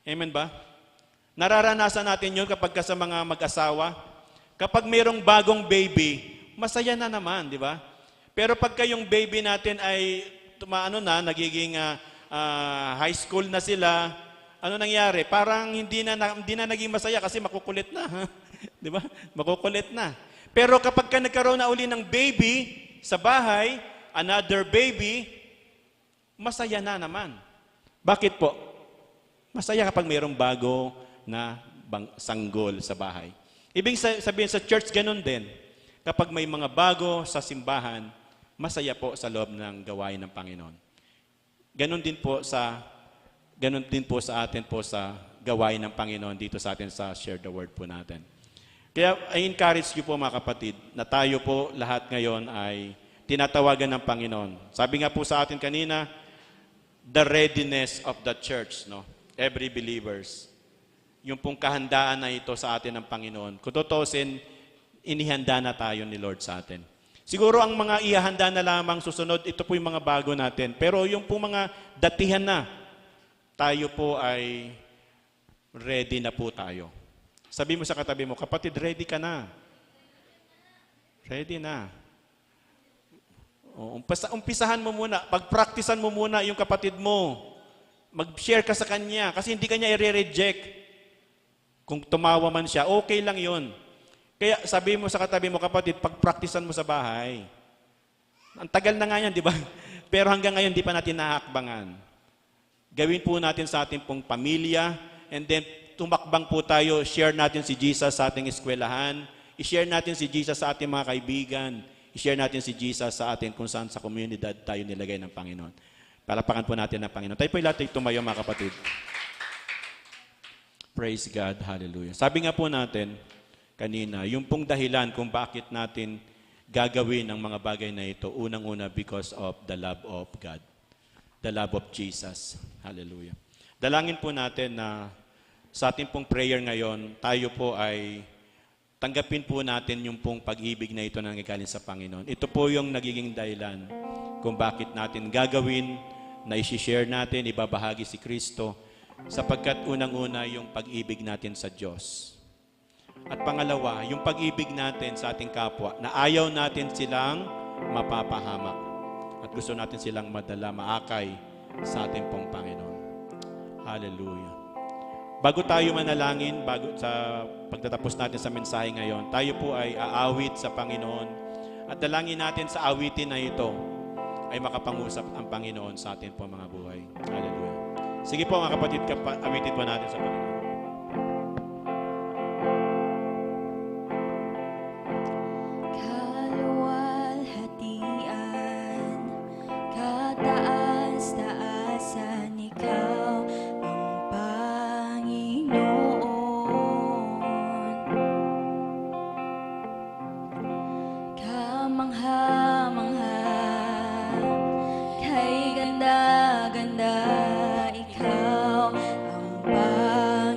Amen ba? Nararanasan natin yun kapag sa mga mag-asawa. Kapag mayroong bagong baby, masaya na naman, di ba? Pero pagka yung baby natin ay nagiging high school na sila, ano nangyari? Parang hindi na naging masaya kasi makukulit na. Di ba? Makukulit na. Pero kapag ka nagkaroon na uli ng baby sa bahay, another baby, masaya na naman. Bakit po? Masaya kapag mayroong bago na sanggol sa bahay. Ibig sabihin sa church, ganun din. Kapag may mga bago sa simbahan, masaya po sa loob ng gawain ng Panginoon. Ganun din po sa atin po sa gawain ng Panginoon dito sa atin sa Share the Word po natin. Kaya I encourage you po mga kapatid na tayo po lahat ngayon ay tinatawagan ng Panginoon. Sabi nga po sa atin kanina, the readiness of the church, no? Every believers. Yung pong kahandaan na ito sa atin ng Panginoon. Kung tutusin, inihanda na tayo ni Lord sa atin. Siguro ang mga ihahanda na lamang susunod, ito po yung mga bago natin. Pero yung po mga datihan na, tayo po ay ready na po tayo. Sabi mo sa katabi mo, kapatid, ready ka na. Ready na. Umpisahan mo muna, pagpraktisan mo muna yung kapatid mo. Mag-share ka sa kanya kasi hindi kanya i-reject. Kung tumawa man siya, okay lang yun. Kaya sabi mo sa katabi mo, kapatid, pagpraktisan mo sa bahay. Ang tagal na nga yan, di ba? Pero hanggang ngayon, di pa natin nahakbangan. Gawin po natin sa ating pong pamilya, and then tumakbang po tayo, share natin si Jesus sa ating eskwelahan, i-share natin si Jesus sa ating mga kaibigan, i-share natin si Jesus sa atin kung saan sa komunidad tayo nilagay ng Panginoon. Palapakan po natin ng Panginoon. Tayo po lahat tumayo mga kapatid. Praise God, hallelujah. Sabi nga po natin kanina, yung pong dahilan kung bakit natin gagawin ang mga bagay na ito, unang-una because of the love of God. The love of Jesus. Hallelujah. Dalangin po natin na sa ating pong prayer ngayon, tayo po ay tanggapin po natin yung pong pag-ibig na ito na nanggagaling sa Panginoon. Ito po yung nagiging dahilan kung bakit natin gagawin, na isi-share natin, ibabahagi si Kristo, sapagkat unang-una yung pag-ibig natin sa Diyos. At pangalawa, yung pag-ibig natin sa ating kapwa, na ayaw natin silang mapapahamak. At gusto natin silang madala, maakay sa ating pong Panginoon. Hallelujah. Bago tayo manalangin, bago sa pagtatapos natin sa mensahe ngayon, tayo po ay aawit sa Panginoon at dalangin natin sa awitin na ito ay makapangusap ang Panginoon sa atin po mga buhay. Hallelujah. Sige po mga kapatid, awitin po natin sa Panginoon. Ganda, ikaw ang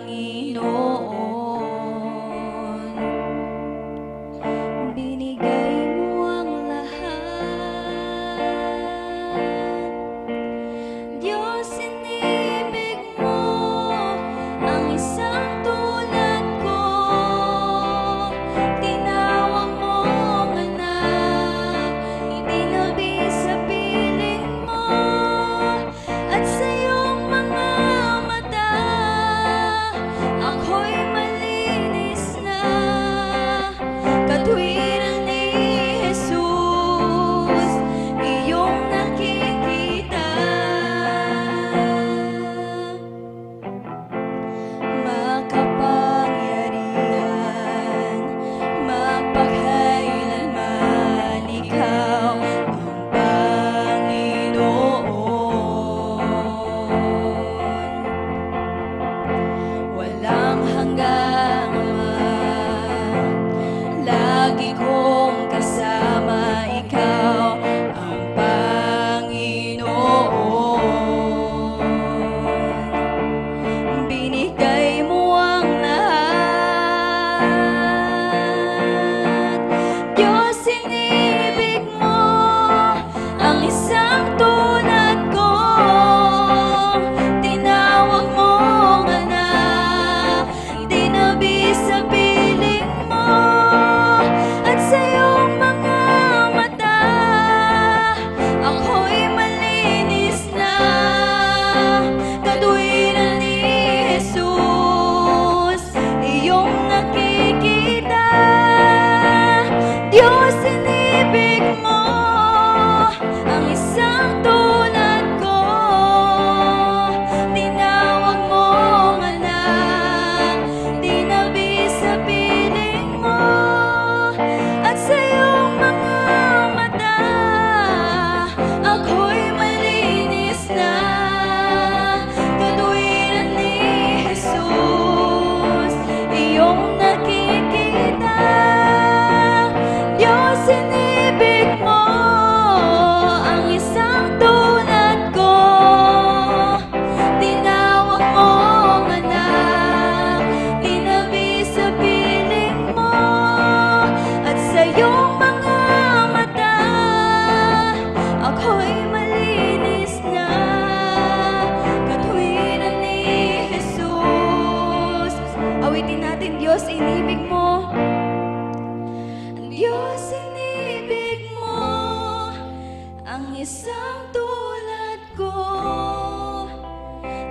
isang tulad ko,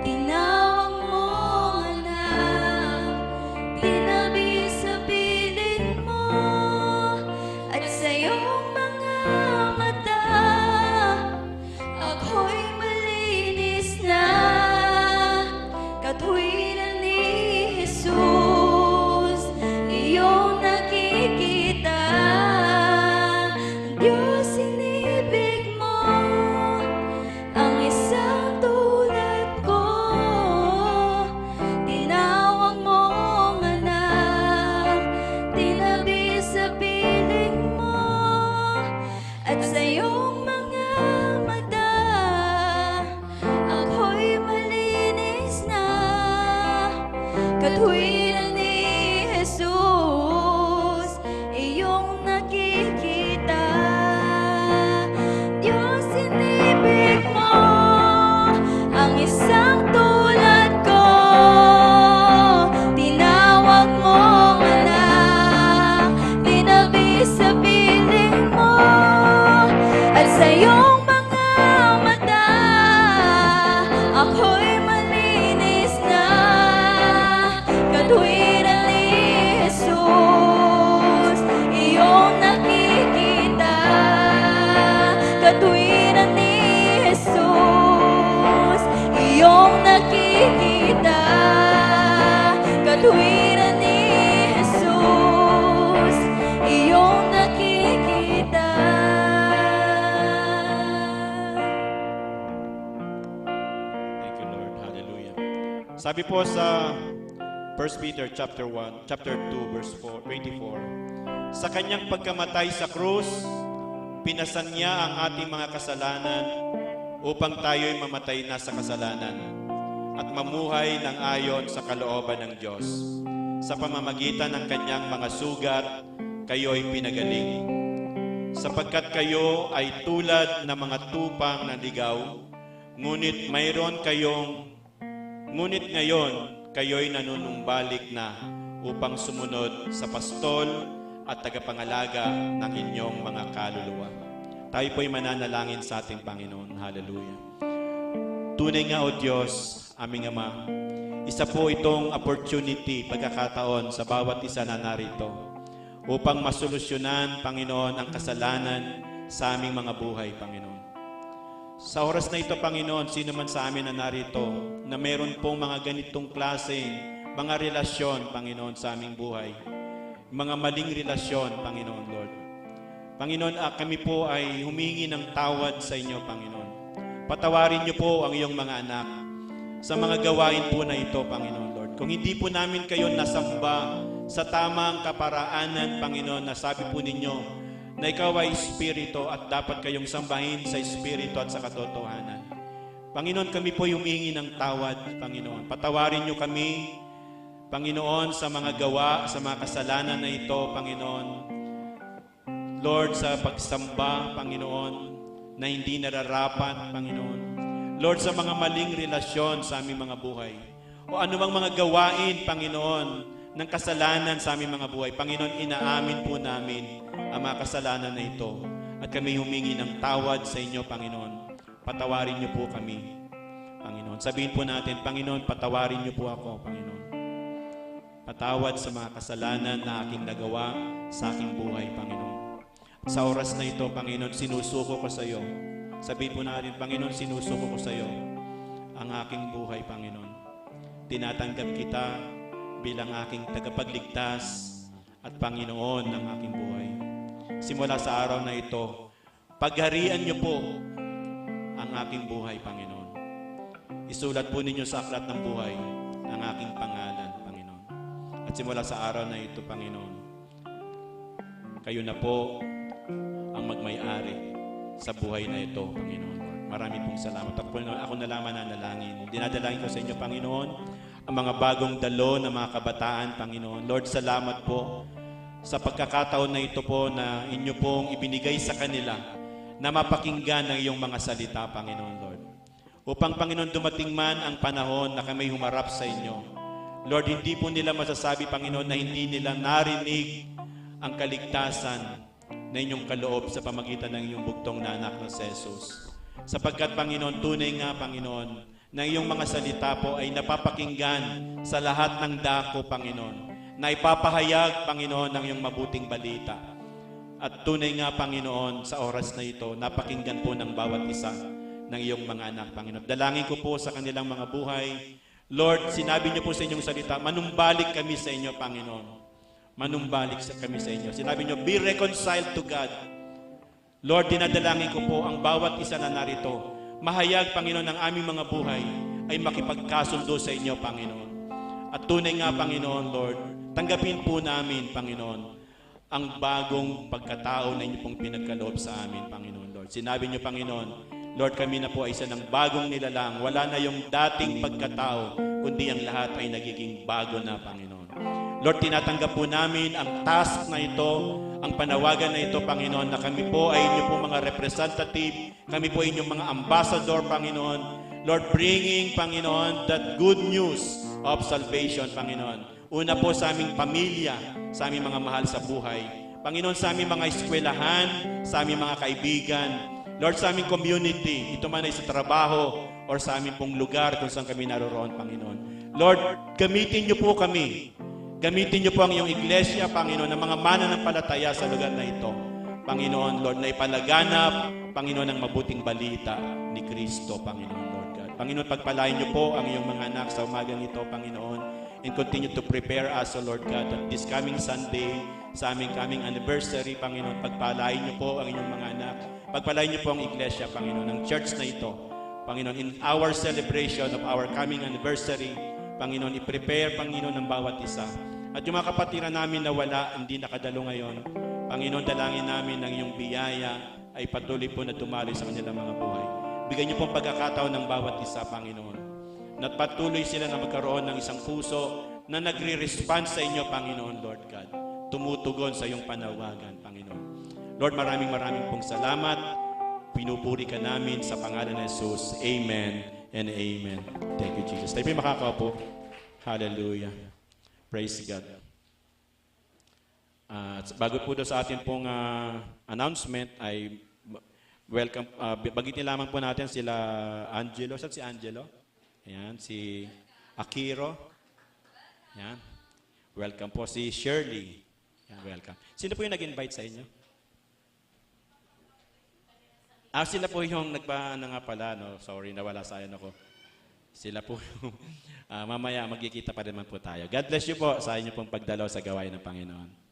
tinawag mong anak, tinabi sa piling mo, at sa iyong mga mata, ako'y malinis na, katwiran ni Jesus, iyong nakikita. Diyos, inibig mo ang isang tulad ko, tinawag mong anak, tinabi sa piling mo, at sa iyong mga mata, ako'y malinis na, katwiran ni Jesus, iyong nakikita. Diyos, inibig mo ang isang tulad ko, tinawag mong anak, tinabi sa piling mo, at sa iyong mga mata, ako'y malinis na, katwiran ni Jesus, iyong nakikita. Katwiran ni Jesus, iyong nakikita. Katwiran ni Jesus, iyong nakikita. Thank you, Lord. Hallelujah. Sabi po sa 1 Peter chapter 2, verse 24, sa kanyang pagkamatay sa krus, pinasan niya ang ating mga kasalanan upang tayo'y mamatay na sa kasalanan at mamuhay ng ayon sa kalooban ng Diyos. Sa pamamagitan ng kanyang mga sugat, kayo'y pinagaling. Sapagkat kayo ay tulad ng mga tupang na ligaw, ngunit ngayon kayo'y nanunumbalik na upang sumunod sa pastol at tagapangalaga ng inyong mga kaluluwa. Tayo po'y mananalangin sa ating Panginoon. Hallelujah. Tunay nga, O Diyos, aming Ama, isa po itong opportunity, pagkakataon sa bawat isa na narito upang masolusyonan, Panginoon, ang kasalanan sa aming mga buhay, Panginoon. Sa oras na ito, Panginoon, sino man sa amin na narito na meron pong mga ganitong klaseng mga relasyon, Panginoon, sa aming buhay, mga maling relasyon, Panginoon, Lord. Panginoon, kami po ay humingi ng tawad sa inyo, Panginoon. Patawarin niyo po ang iyong mga anak sa mga gawain po na ito, Panginoon, Lord. Kung hindi po namin kayo nasamba sa tamang kaparaanan, Panginoon, na sabi po ninyo na ikaw ay Espiritu at dapat kayong sambahin sa Espiritu at sa katotohanan. Panginoon, kami po humingi ng tawad, Panginoon. Patawarin niyo kami, Panginoon, sa mga gawa, sa mga kasalanan na ito, Panginoon. Lord, sa pagsamba, Panginoon, na hindi nararapat, Panginoon. Lord, sa mga maling relasyon sa aming mga buhay. O anumang mga gawain, Panginoon, ng kasalanan sa aming mga buhay. Panginoon, inaamin po namin ang mga kasalanan na ito. At kami humingi ng tawad sa inyo, Panginoon. Patawarin niyo po kami, Panginoon. Sabihin po natin, Panginoon, patawarin niyo po ako, Panginoon. Patawad sa mga kasalanan na aking nagawa sa aking buhay, Panginoon. Sa oras na ito, Panginoon, sinusuko ko sa iyo. Sabihin po natin, Panginoon, sinusuko ko sa iyo ang aking buhay, Panginoon. Tinatanggap kita bilang aking tagapagligtas at Panginoon ng aking buhay. Simula sa araw na ito, pagharian niyo po ang aking buhay, Panginoon. Isulat po ninyo sa aklat ng buhay ang aking pangalan, Panginoon. At simula sa araw na ito, Panginoon, kayo na po ang magmay-ari sa buhay na ito, Panginoon. Marami pong salamat. Ako na lang mananalangin. Dinadalangin ko sa inyo, Panginoon, ang mga bagong dalo ng mga kabataan, Panginoon. Lord, salamat po sa pagkakataon na ito po na inyo pong ibinigay sa kanila na mapakinggan ang iyong mga salita, Panginoon, Lord. Upang, Panginoon, dumating man ang panahon na kami humarap sa inyo. Lord, hindi po nila masasabi, Panginoon, na hindi nila narinig ang kaligtasan na inyong kaloob sa pamagitan ng iyong bugtong na anak na si Jesus. Sapagkat, Panginoon, tunay nga, Panginoon, na iyong mga salita po ay napapakinggan sa lahat ng dako, Panginoon, na ipapahayag, Panginoon, ng iyong mabuting balita. At tunay nga, Panginoon, sa oras na ito, napakinggan po ng bawat isa ng iyong mga anak, Panginoon. Dalangin ko po sa kanilang mga buhay. Lord, sinabi niyo po sa inyong salita, manumbalik kami sa inyo, Panginoon. Manumbalik kami sa inyo. Sinabi niyo, be reconciled to God. Lord, dinadalangin ko po ang bawat isa na narito. Mahayag, Panginoon, ng aming mga buhay ay makipagkasundo sa inyo, Panginoon. At tunay nga, Panginoon, Lord, tanggapin po namin, Panginoon, ang bagong pagkatao na inyo pong pinagkaloob sa amin, Panginoon, Lord. Sinabi niyo, Panginoon, Lord, kami na po ay isa ng bagong nilalang. Wala na yung dating pagkatao, kundi ang lahat ay nagiging bago na, Panginoon. Lord, tinatanggap po namin ang task na ito, ang panawagan na ito, Panginoon, na kami po ay inyo po mga representative, kami po ay inyong mga ambassador, Panginoon. Lord, bringing, Panginoon, that good news of salvation, Panginoon. Una po sa aming pamilya, sa aming mga mahal sa buhay. Panginoon, sa aming mga eskwelahan, sa aming mga kaibigan. Lord, sa aming community, ito man ay sa trabaho or sa aming pong lugar kung saan kami naroroon, Panginoon. Lord, gamitin niyo po kami. Gamitin niyo po ang iyong iglesia, Panginoon, ng mga mananampalataya sa lugar na ito. Panginoon, Lord, na ipalaganap, Panginoon, ang mabuting balita ni Kristo, Panginoon, Lord God. Panginoon, pagpalain niyo po ang iyong mga anak sa umagang ito, Panginoon, and continue to prepare us, O Lord God, that this coming Sunday, sa aming coming anniversary, Panginoon, pagpalain niyo po ang inyong mga anak. Pagpalain niyo po ang iglesia, Panginoon, ang church na ito. Panginoon, in our celebration of our coming anniversary, Panginoon, i-prepare, Panginoon, ng bawat isa. At yung mga kapatiran namin na wala, hindi nakadalo ngayon, Panginoon, dalangin namin ng iyong biyaya ay patuloy po na tumaloy sa kanilang mga buhay. Bigyan niyo pong pagkakataon ng bawat isa, Panginoon. At patuloy sila na magkaroon ng isang puso na nagre-respond sa inyo, Panginoon, Lord God. Tumutugon sa iyong panawagan, Panginoon. Lord, maraming pong salamat. Pinupuri ka namin sa pangalan ng Jesus. Amen and amen. Thank you, Jesus. Tayo po makakaupo. Hallelujah. Praise God. Bago po sa atin pong announcement ay welcome. Bagitin lamang po natin sila Angelo. Saan si Angelo? Ayan, si Akiro. Ayan. Welcome po si Shirley. Ayan, welcome. Sino po yung nag-invite sa inyo? Sila po yung nga pala, no? Sorry, nawala sayang ako. Sila po yung, mamaya magkikita pa naman po tayo. God bless you po sa inyo pong pagdalaw sa gawain ng Panginoon.